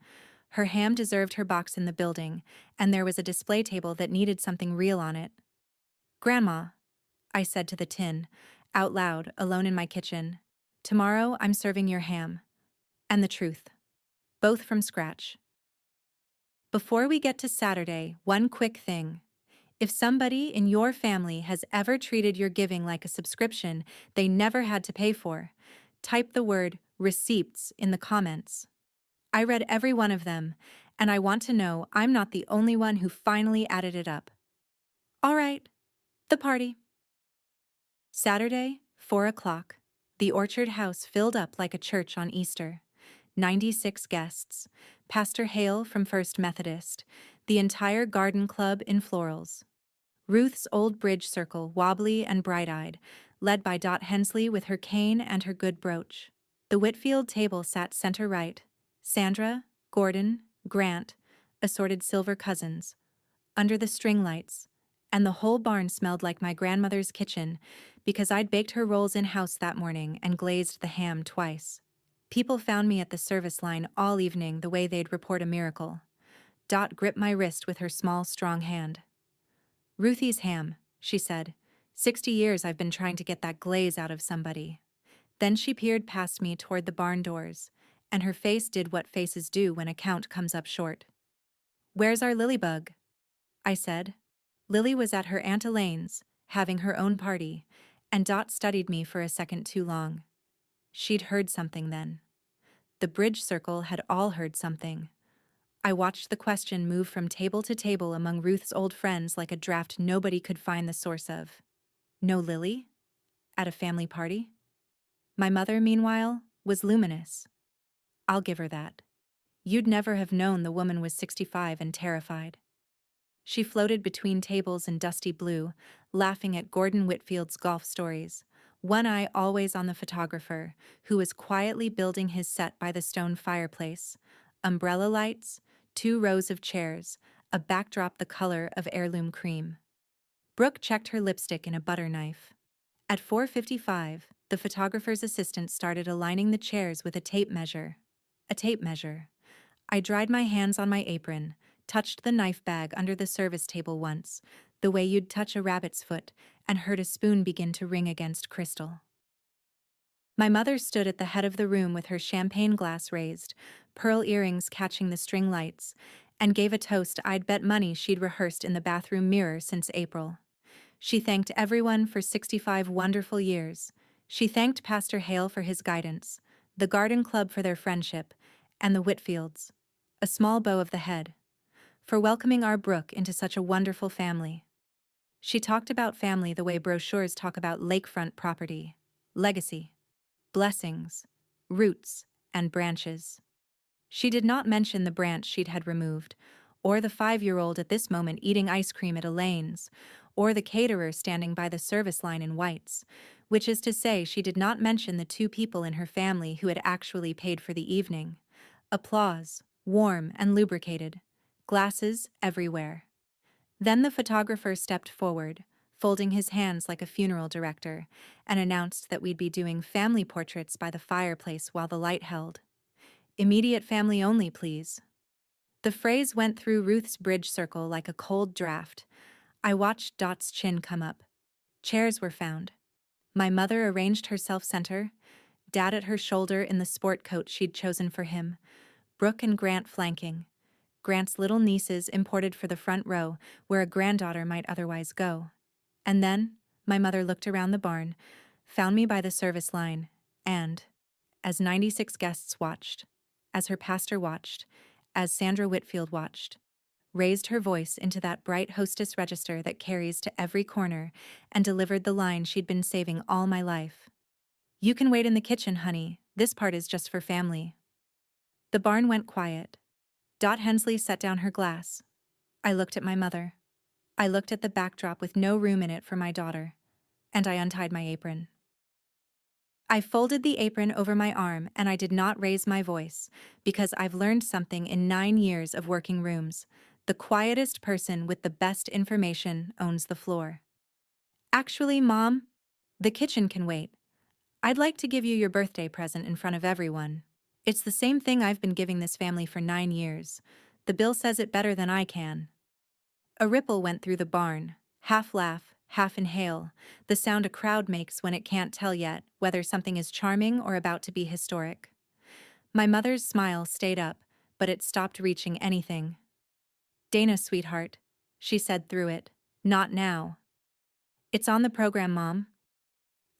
Her ham deserved her box in the building, and there was a display table that needed something real on it. Grandma, I said to the tin, out loud, alone in my kitchen, tomorrow I'm serving your ham. And the truth. Both from scratch. Before we get to Saturday, one quick thing. If somebody in your family has ever treated your giving like a subscription they never had to pay for, type the word receipts in the comments. I read every one of them, and I want to know I'm not the only one who finally added it up. All right, the party. Saturday, 4 o'clock. The Orchard House filled up like a church on Easter. 96 guests. Pastor Hale from First Methodist. The entire garden club in florals. Ruth's old bridge circle, wobbly and bright-eyed, led by Dot Hensley with her cane and her good brooch. The Whitfield table sat center right. Sandra, Gordon, Grant, assorted silver cousins, under the string lights, and the whole barn smelled like my grandmother's kitchen because I'd baked her rolls in-house that morning and glazed the ham twice. People found me at the service line all evening the way they'd report a miracle. Dot gripped my wrist with her small, strong hand. Ruthie's ham, she said. 60 years I've been trying to get that glaze out of somebody. Then she peered past me toward the barn doors, and her face did what faces do when a count comes up short. Where's our Lilybug? I said. Lily was at her Aunt Elaine's, having her own party, and Dot studied me for a second too long. She'd heard something then. The bridge circle had all heard something. I watched the question move from table to table among Ruth's old friends like a draft nobody could find the source of. No Lily? At a family party? My mother, meanwhile, was luminous. I'll give her that. You'd never have known the woman was 65 and terrified. She floated between tables in dusty blue, laughing at Gordon Whitfield's golf stories, one eye always on the photographer, who was quietly building his set by the stone fireplace. Umbrella lights, 2 rows of chairs, a backdrop the color of heirloom cream. Brooke checked her lipstick in a butter knife. At 4:55, the photographer's assistant started aligning the chairs with a tape measure. A tape measure. I dried my hands on my apron, touched the knife bag under the service table once, the way you'd touch a rabbit's foot, and heard a spoon begin to ring against crystal. My mother stood at the head of the room with her champagne glass raised, pearl earrings catching the string lights, and gave a toast I'd bet money she'd rehearsed in the bathroom mirror since April. She thanked everyone for 65 wonderful years. She thanked Pastor Hale for his guidance, the Garden Club for their friendship, and the Whitfields, a small bow of the head, for welcoming our Brooke into such a wonderful family. She talked about family the way brochures talk about lakefront property, legacy, blessings, roots, and branches. She did not mention the branch she'd had removed, or the 5-year-old at this moment eating ice cream at Elaine's, or the caterer standing by the service line in whites, which is to say she did not mention the 2 people in her family who had actually paid for the evening. Applause, warm and lubricated, glasses everywhere. Then the photographer stepped forward, folding his hands like a funeral director, and announced that we'd be doing family portraits by the fireplace while the light held. Immediate family only, please. The phrase went through Ruth's bridge circle like a cold draft. I watched Dot's chin come up. Chairs were found. My mother arranged herself center, Dad at her shoulder in the sport coat she'd chosen for him, Brooke and Grant flanking. Grant's little nieces imported for the front row, where a granddaughter might otherwise go. And then, my mother looked around the barn, found me by the service line, and, as 96 guests watched, as her pastor watched, as Sandra Whitfield watched, raised her voice into that bright hostess register that carries to every corner and delivered the line she'd been saving all my life. "You can wait in the kitchen, honey. This part is just for family." The barn went quiet. Dot Hensley set down her glass. I looked at my mother. I looked at the backdrop with no room in it for my daughter, and I untied my apron. I folded the apron over my arm and I did not raise my voice, because I've learned something in 9 years of working rooms. The quietest person with the best information owns the floor. "Actually, Mom, the kitchen can wait. I'd like to give you your birthday present in front of everyone. It's the same thing I've been giving this family for 9 years. The bill says it better than I can." A ripple went through the barn, half laugh, half inhale, the sound a crowd makes when it can't tell yet whether something is charming or about to be historic. My mother's smile stayed up, but it stopped reaching anything. "Dana, sweetheart," she said through it, "not now." "It's on the program, Mom."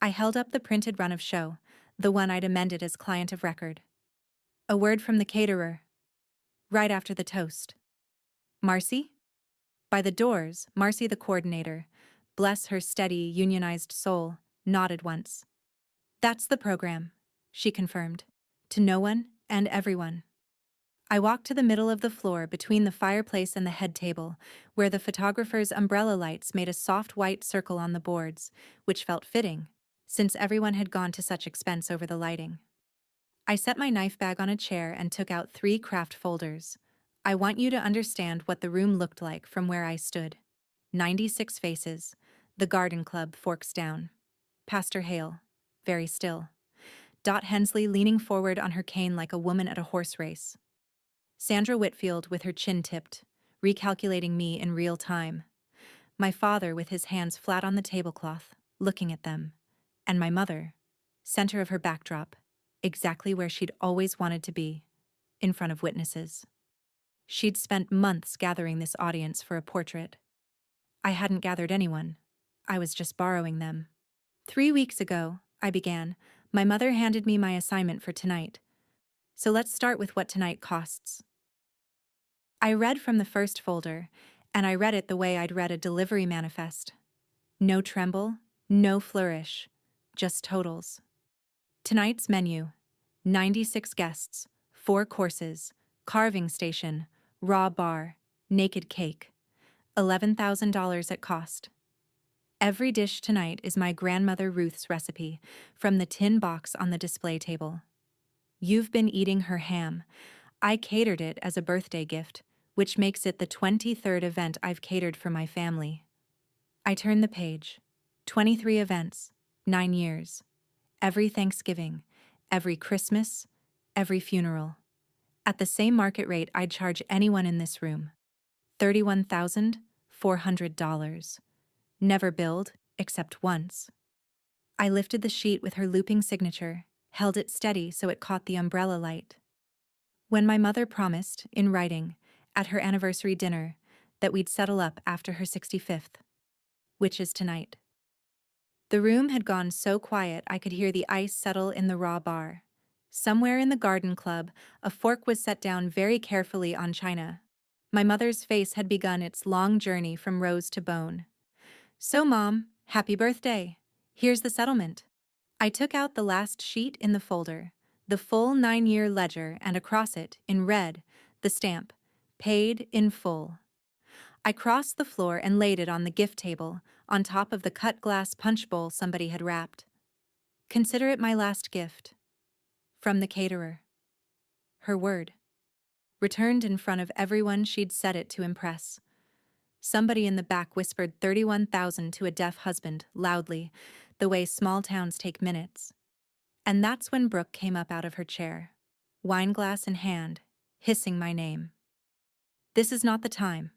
I held up the printed run of show, the one I'd amended as client of record. A word from the caterer. Right after the toast. "Marcy?" By the doors, Marcy, the coordinator, bless her steady, unionized soul, nodded once. "That's the program," she confirmed. "To no one and everyone." I walked to the middle of the floor between the fireplace and the head table, where the photographer's umbrella lights made a soft white circle on the boards, which felt fitting, since everyone had gone to such expense over the lighting. I set my knife bag on a chair and took out 3 craft folders. I want you to understand what the room looked like from where I stood. 96 faces. The Garden Club forks down. Pastor Hale, very still. Dot Hensley leaning forward on her cane like a woman at a horse race. Sandra Whitfield with her chin tipped, recalculating me in real time. My father with his hands flat on the tablecloth, looking at them. And my mother, center of her backdrop, exactly where she'd always wanted to be, in front of witnesses. She'd spent months gathering this audience for a portrait. I hadn't gathered anyone. I was just borrowing them. 3 weeks ago, I began, my mother handed me my assignment for tonight. So let's start with what tonight costs. I read from the first folder, and I read it the way I'd read a delivery manifest. No tremble, no flourish, just totals. Tonight's menu: 96 guests, 4 courses, carving station, raw bar, naked cake. $11,000 at cost. Every dish tonight is my grandmother Ruth's recipe, from the tin box on the display table. You've been eating her ham. I catered it as a birthday gift, which makes it the 23rd event I've catered for my family. I turn the page. 23 events, 9 years. Every Thanksgiving, every Christmas, every funeral. At the same market rate I'd charge anyone in this room. $31,400. Never billed, except once. I lifted the sheet with her looping signature, held it steady so it caught the umbrella light. When my mother promised, in writing, at her anniversary dinner, that we'd settle up after her 65th, which is tonight. The room had gone so quiet I could hear the ice settle in the raw bar. Somewhere in the garden club, a fork was set down very carefully on china. My mother's face had begun its long journey from rose to bone. "So, Mom, happy birthday. Here's the settlement." I took out the last sheet in the folder, the full 9-year ledger, and across it, in red, the stamp, "Paid in full." I crossed the floor and laid it on the gift table, on top of the cut glass punch bowl somebody had wrapped. "Consider it my last gift. From the caterer." Her word. Returned in front of everyone she'd said it to impress. Somebody in the back whispered 31,000 to a deaf husband, loudly, the way small towns take minutes. And that's when Brooke came up out of her chair, wineglass in hand, hissing my name. "This is not the time."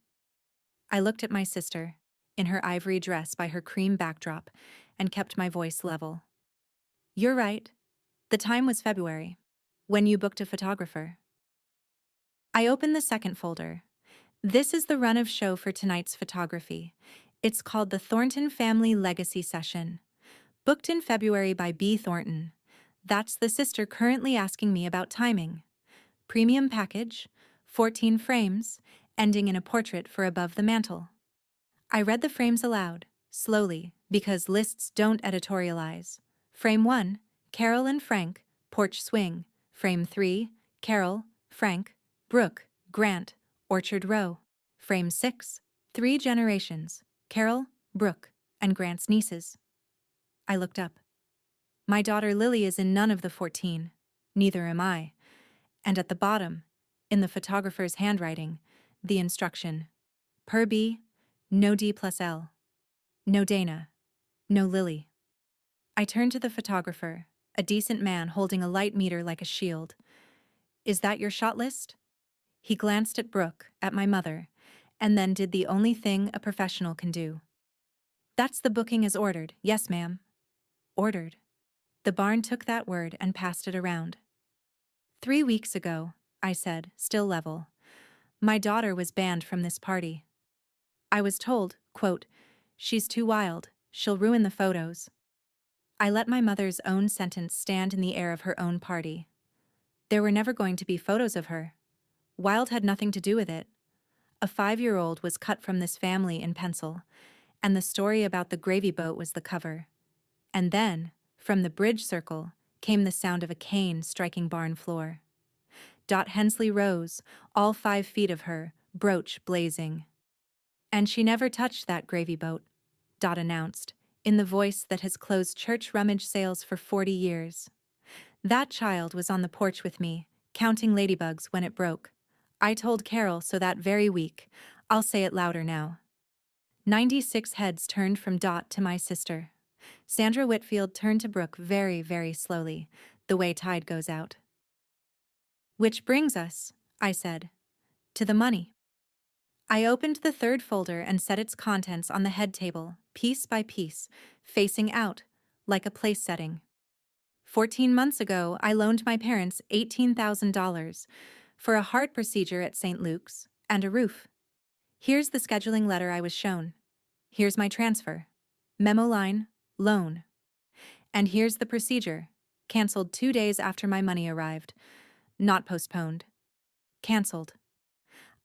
I looked at my sister, in her ivory dress by her cream backdrop, and kept my voice level. "You're right. The time was February, when you booked a photographer." I opened the second folder. This is the run of show for tonight's photography. It's called the Thornton Family Legacy Session. Booked in February by B. Thornton. That's the sister currently asking me about timing. Premium package, 14 frames, ending in a portrait for above the mantel. I read the frames aloud, slowly, because lists don't editorialize. Frame 1, Carol and Frank, porch swing. Frame 3, Carol, Frank, Brooke, Grant, Orchard Row. Frame 6, 3 generations, Carol, Brooke, and Grant's nieces. I looked up. My daughter Lily is in none of the 14. Neither am I. And at the bottom, in the photographer's handwriting, the instruction: per B, no D plus L. No Dana. No Lily. I turned to the photographer, a decent man holding a light meter like a shield. "Is that your shot list?" He glanced at Brooke, at my mother, and then did the only thing a professional can do. "That's the booking as ordered, yes ma'am." Ordered. The barn took that word and passed it around. 3 weeks ago, I said, still level, my daughter was banned from this party. I was told, quote, "She's too wild, she'll ruin the photos." I let my mother's own sentence stand in the air of her own party. There were never going to be photos of her. Wild had nothing to do with it. A 5-year-old was cut from this family in pencil, and the story about the gravy boat was the cover. And then, from the bridge circle, came the sound of a cane striking barn floor. Dot Hensley rose, all 5 feet of her, brooch blazing. "And she never touched that gravy boat," Dot announced, in the voice that has closed church rummage sales for 40 years. "That child was on the porch with me, counting ladybugs when it broke. I told Carol so that very week. I'll say it louder now." 96 heads turned from Dot to my sister. Sandra Whitfield turned to Brooke very, very slowly, the way tide goes out. "Which brings us," I said, "to the money." I opened the third folder and set its contents on the head table, piece by piece, facing out, like a place setting. 14 months ago, I loaned my parents $18,000 for a heart procedure at St. Luke's and a roof. Here's the scheduling letter I was shown. Here's my transfer. Memo line, loan. And here's the procedure, canceled 2 days after my money arrived. Not postponed. Canceled.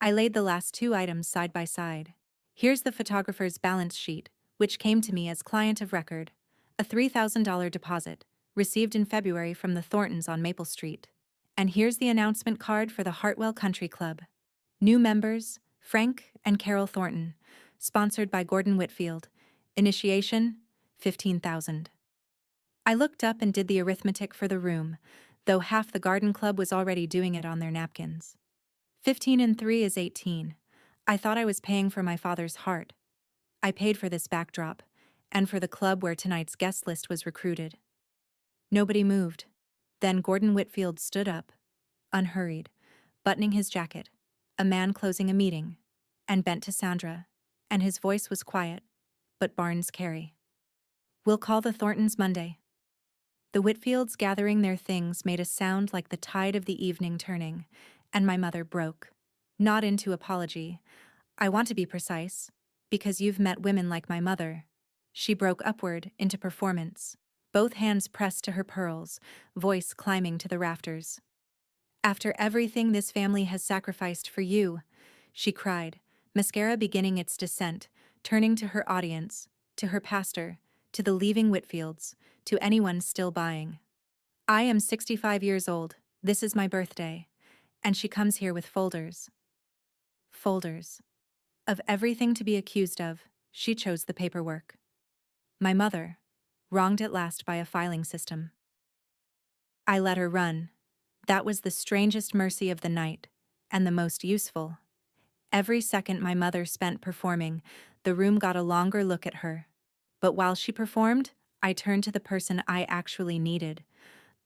I laid the last 2 items side by side. Here's the photographer's balance sheet, which came to me as client of record. A $3,000 deposit, received in February from the Thorntons on Maple Street. And here's the announcement card for the Hartwell Country Club. New members, Frank and Carol Thornton. Sponsored by Gordon Whitfield. Initiation, 15,000. I looked up and did the arithmetic for the room, though half the garden club was already doing it on their napkins. 15 and 3 is 18. I thought I was paying for my father's heart. I paid for this backdrop, and for the club where tonight's guest list was recruited. Nobody moved. Then Gordon Whitfield stood up, unhurried, buttoning his jacket, a man closing a meeting, and bent to Sandra, and his voice was quiet, but Barnes carry. "We'll call the Thorntons Monday." The Whitfields gathering their things made a sound like the tide of the evening turning, and my mother broke. Not into apology. I want to be precise, because you've met women like my mother. She broke upward into performance, both hands pressed to her pearls, voice climbing to the rafters. "After everything this family has sacrificed for you," she cried, mascara beginning its descent, turning to her audience, to her pastor, to the leaving Whitfields, to anyone still buying. "I am 65 years old, this is my birthday," and she comes here with folders. Folders. Of everything to be accused of, she chose the paperwork. My mother, wronged at last by a filing system. I let her run. That was the strangest mercy of the night, and the most useful. Every second my mother spent performing, the room got a longer look at her. But while she performed, I turned to the person I actually needed,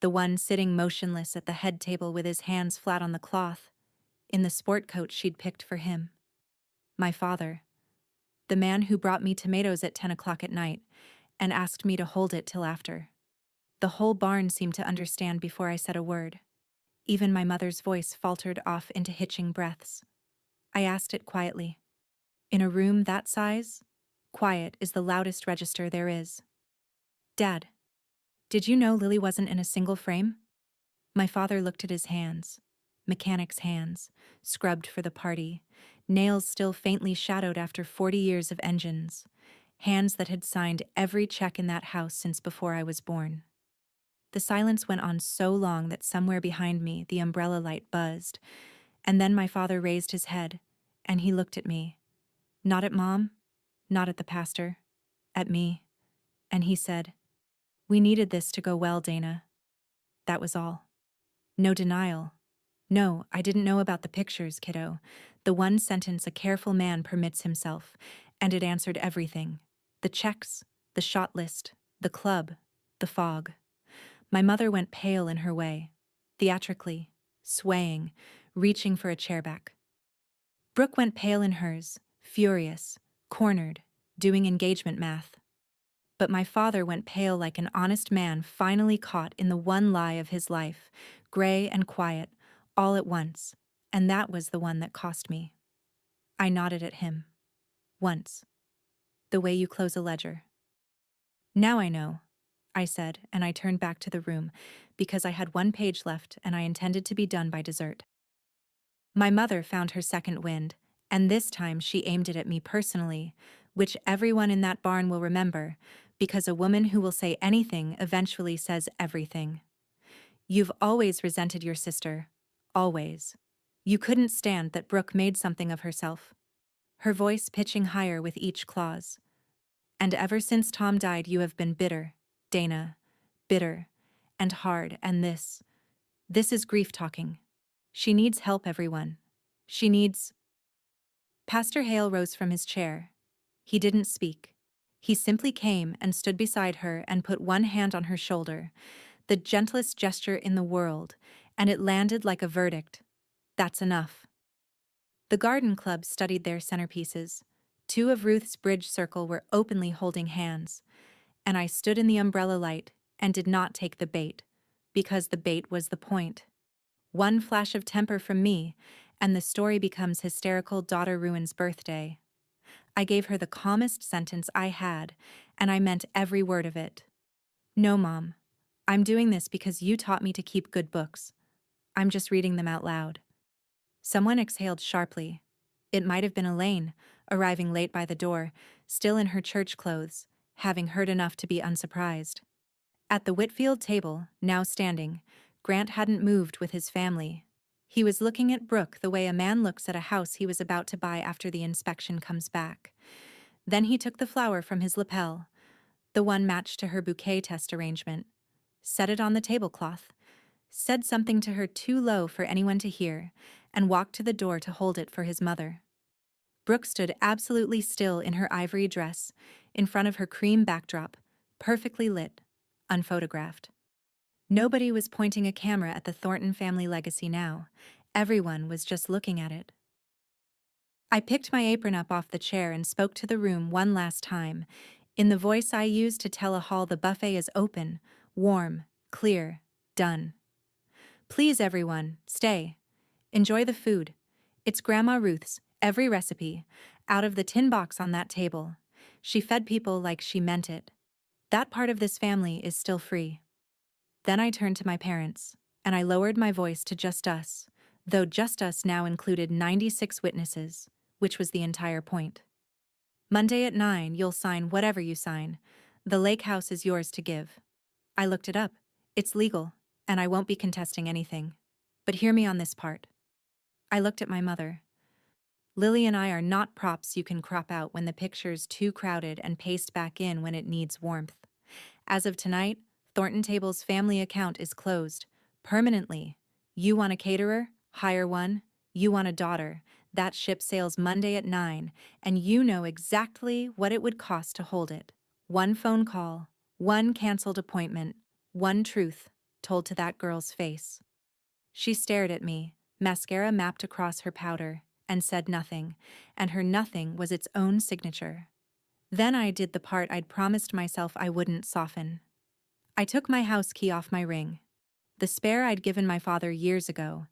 the one sitting motionless at the head table with his hands flat on the cloth, in the sport coat she'd picked for him. My father. The man who brought me tomatoes at 10 o'clock at night and asked me to hold it till after. The whole barn seemed to understand before I said a word. Even my mother's voice faltered off into hitching breaths. I asked it quietly. In a room that size, quiet is the loudest register there is. "Dad, did you know Lily wasn't in a single frame?" My father looked at his hands, mechanic's hands, scrubbed for the party, nails still faintly shadowed after 40 years of engines, hands that had signed every check in that house since before I was born. The silence went on so long that somewhere behind me the umbrella light buzzed, and then my father raised his head, and he looked at me. Not at Mom, not at the pastor, at me, and he said, "We needed this to go well, Dana." That was all. No denial. "No, I didn't know about the pictures, kiddo." The one sentence a careful man permits himself, and it answered everything. The checks, the shot list, the club, the fog. My mother went pale in her way, theatrically, swaying, reaching for a chair back. Brooke went pale in hers, furious, cornered, doing engagement math. But my father went pale like an honest man finally caught in the one lie of his life, gray and quiet, all at once, and that was the one that cost me. I nodded at him. Once. The way you close a ledger. "Now I know," I said, and I turned back to the room, because I had one page left and I intended to be done by dessert. My mother found her second wind, and this time she aimed it at me personally, which everyone in that barn will remember, because a woman who will say anything eventually says everything. "You've always resented your sister. Always. You couldn't stand that Brooke made something of herself." Her voice pitching higher with each clause. "And ever since Tom died you have been bitter, Dana. Bitter. And hard, and this is grief talking. She needs help, everyone. She needs—" Pastor Hale rose from his chair. He didn't speak. He simply came and stood beside her and put one hand on her shoulder, the gentlest gesture in the world, and it landed like a verdict. That's enough. The garden club studied their centerpieces. Two of Ruth's bridge circle were openly holding hands, and I stood in the umbrella light and did not take the bait, because the bait was the point. One flash of temper from me, and the story becomes hysterical daughter ruins birthday. I gave her the calmest sentence I had, and I meant every word of it. "No, Mom. I'm doing this because you taught me to keep good books. I'm just reading them out loud." Someone exhaled sharply. It might have been Elaine, arriving late by the door, still in her church clothes, having heard enough to be unsurprised. At the Whitfield table, now standing, Grant hadn't moved with his family. He was looking at Brooke the way a man looks at a house he was about to buy after the inspection comes back. Then he took the flower from his lapel, the one matched to her bouquet test arrangement, set it on the tablecloth, said something to her too low for anyone to hear, and walked to the door to hold it for his mother. Brooke stood absolutely still in her ivory dress, in front of her cream backdrop, perfectly lit, unphotographed. Nobody was pointing a camera at the Thornton family legacy now. Everyone was just looking at it. I picked my apron up off the chair and spoke to the room one last time, in the voice I used to tell a hall the buffet is open, warm, clear, done. Please, everyone, stay. Enjoy the food. It's Grandma Ruth's, every recipe, out of the tin box on that table. She fed people like she meant it. That part of this family is still free. Then I turned to my parents, and I lowered my voice to just us, though just us now included 96 witnesses, which was the entire point. Monday at 9, you'll sign whatever you sign. The lake house is yours to give. I looked it up. It's legal, and I won't be contesting anything. But hear me on this part. I looked at my mother. Lily and I are not props you can crop out when the picture's too crowded and paste back in when it needs warmth. As of tonight, Thornton Table's family account is closed, permanently. You want a caterer? Hire one. You want a daughter? That ship sails Monday at 9, and you know exactly what it would cost to hold it. One phone call, one canceled appointment, one truth told to that girl's face. She stared at me, mascara mapped across her powder, and said nothing, and her nothing was its own signature. Then I did the part I'd promised myself I wouldn't soften. I took my house key off my ring, the spare I'd given my father years ago,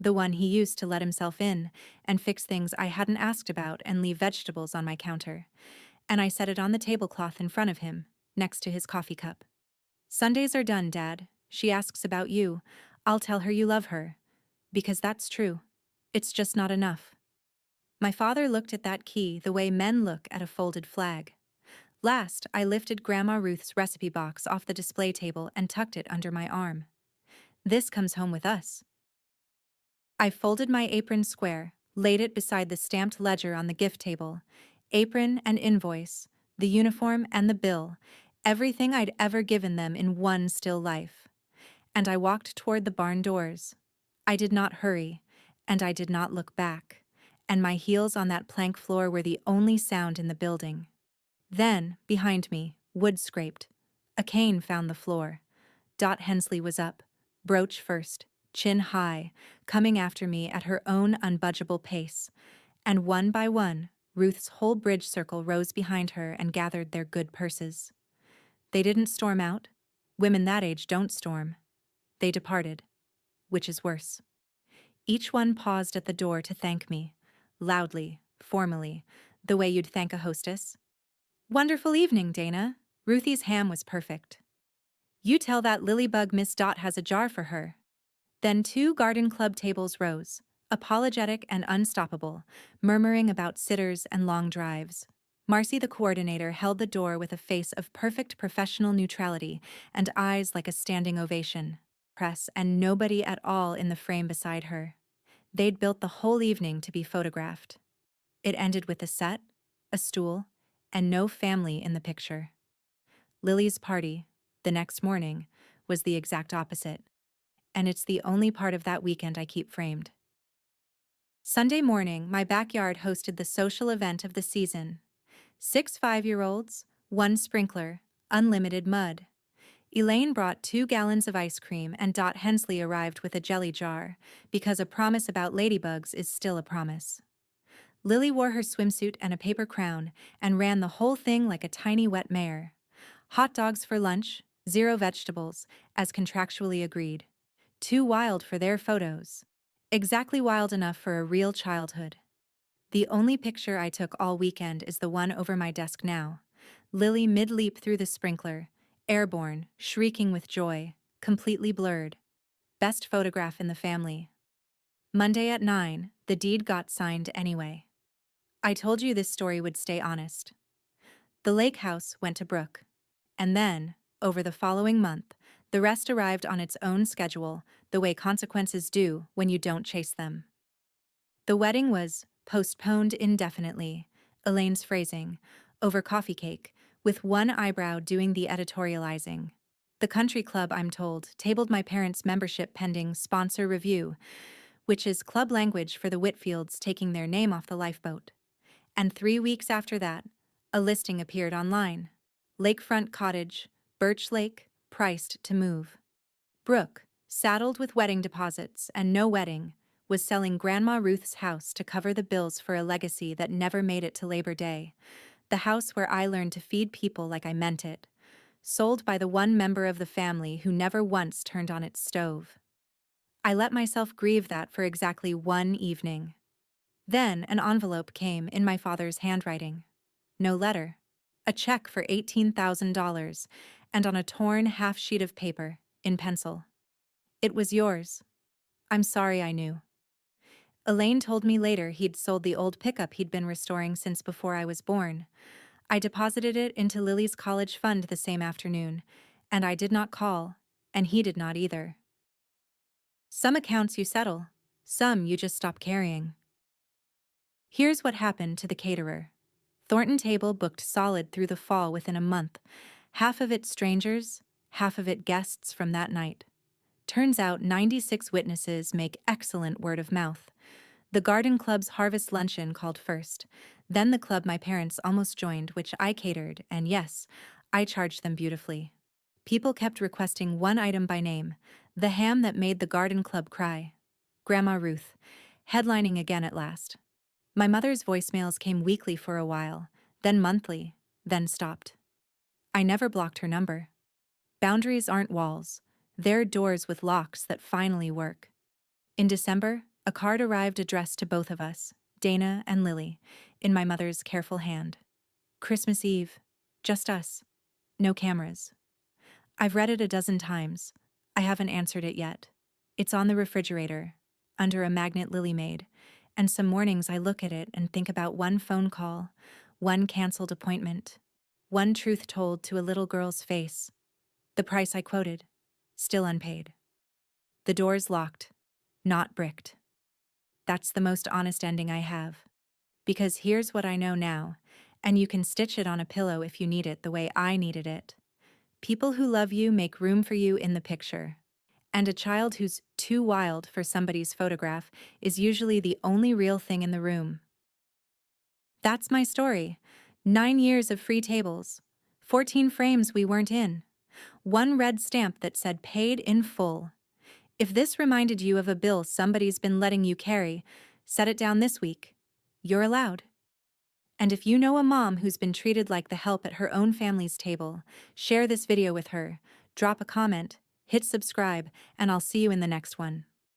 the one he used to let himself in and fix things I hadn't asked about and leave vegetables on my counter, and I set it on the tablecloth in front of him, next to his coffee cup. Sundays are done, Dad. She asks about you. I'll tell her you love her. Because that's true. It's just not enough. My father looked at that key the way men look at a folded flag. Last, I lifted Grandma Ruth's recipe box off the display table and tucked it under my arm. This comes home with us. I folded my apron square, laid it beside the stamped ledger on the gift table. Apron and invoice, the uniform and the bill, everything I'd ever given them in one still life. And I walked toward the barn doors. I did not hurry, and I did not look back, and my heels on that plank floor were the only sound in the building. Then, behind me, wood scraped. A cane found the floor. Dot Hensley was up, brooch first, chin high, coming after me at her own unbudgeable pace. And one by one, Ruth's whole bridge circle rose behind her and gathered their good purses. They didn't storm out. Women that age don't storm. They departed, which is worse. Each one paused at the door to thank me, loudly, formally, the way you'd thank a hostess. Wonderful evening, Dana. Ruthie's ham was perfect. You tell that lilybug Miss Dot has a jar for her. Then 2 garden club tables rose, apologetic and unstoppable, murmuring about sitters and long drives. Marcy, the coordinator, held the door with a face of perfect professional neutrality and eyes like a standing ovation. Press and nobody at all in the frame beside her. They'd built the whole evening to be photographed. It ended with a set, a stool, and no family in the picture. Lily's party, the next morning, was the exact opposite. And it's the only part of that weekend I keep framed. Sunday morning, my backyard hosted the social event of the season. 6 5-year-olds, 1 sprinkler, unlimited mud. Elaine brought 2 gallons of ice cream and Dot Hensley arrived with a jelly jar, because a promise about ladybugs is still a promise. Lily wore her swimsuit and a paper crown and ran the whole thing like a tiny wet mare. Hot dogs for lunch, 0 vegetables, as contractually agreed. Too wild for their photos. Exactly wild enough for a real childhood. The only picture I took all weekend is the one over my desk now. Lily mid-leap through the sprinkler, airborne, shrieking with joy, completely blurred. Best photograph in the family. Monday at 9, the deed got signed anyway. I told you this story would stay honest. The lake house went to Brooke. And then, over the following month, the rest arrived on its own schedule, the way consequences do when you don't chase them. The wedding was postponed indefinitely, Elaine's phrasing, over coffee cake, with one eyebrow doing the editorializing. The country club, I'm told, tabled my parents' membership pending sponsor review, which is club language for the Whitfields taking their name off the lifeboat. And 3 weeks after that, a listing appeared online. Lakefront cottage, Birch Lake, priced to move. Brooke, saddled with wedding deposits and no wedding, was selling Grandma Ruth's house to cover the bills for a legacy that never made it to Labor Day. The house where I learned to feed people like I meant it. Sold by the one member of the family who never once turned on its stove. I let myself grieve that for exactly one evening. Then an envelope came in my father's handwriting. No letter. A check for $18,000, and on a torn half sheet of paper, in pencil. It was yours. I'm sorry, I knew. Elaine told me later he'd sold the old pickup he'd been restoring since before I was born. I deposited it into Lily's college fund the same afternoon, and I did not call, and he did not either. Some accounts you settle, some you just stop carrying. Here's what happened to the caterer. Thornton table booked solid through the fall within a month, half of it strangers, half of it guests from that night. Turns out 96 witnesses make excellent word of mouth. The garden club's harvest luncheon called first, then the club my parents almost joined, which I catered, and yes, I charged them beautifully. People kept requesting one item by name, the ham that made the garden club cry. Grandma Ruth, headlining again at last. My mother's voicemails came weekly for a while, then monthly, then stopped. I never blocked her number. Boundaries aren't walls. They're doors with locks that finally work. In December, a card arrived addressed to both of us, Dana and Lily, in my mother's careful hand. Christmas Eve. Just us. No cameras. I've read it a dozen times. I haven't answered it yet. It's on the refrigerator, under a magnet Lily made, and some mornings I look at it and think about one phone call, one canceled appointment, one truth told to a little girl's face. The price I quoted, still unpaid. The door's locked, not bricked. That's the most honest ending I have. Because here's what I know now, and you can stitch it on a pillow if you need it the way I needed it. People who love you make room for you in the picture. And a child who's too wild for somebody's photograph is usually the only real thing in the room. That's my story. 9 years of free tables. 14 frames we weren't in. One red stamp that said paid in full. If this reminded you of a bill somebody's been letting you carry, set it down this week. You're allowed. And if you know a mom who's been treated like the help at her own family's table, share this video with her, drop a comment, hit subscribe, and I'll see you in the next one.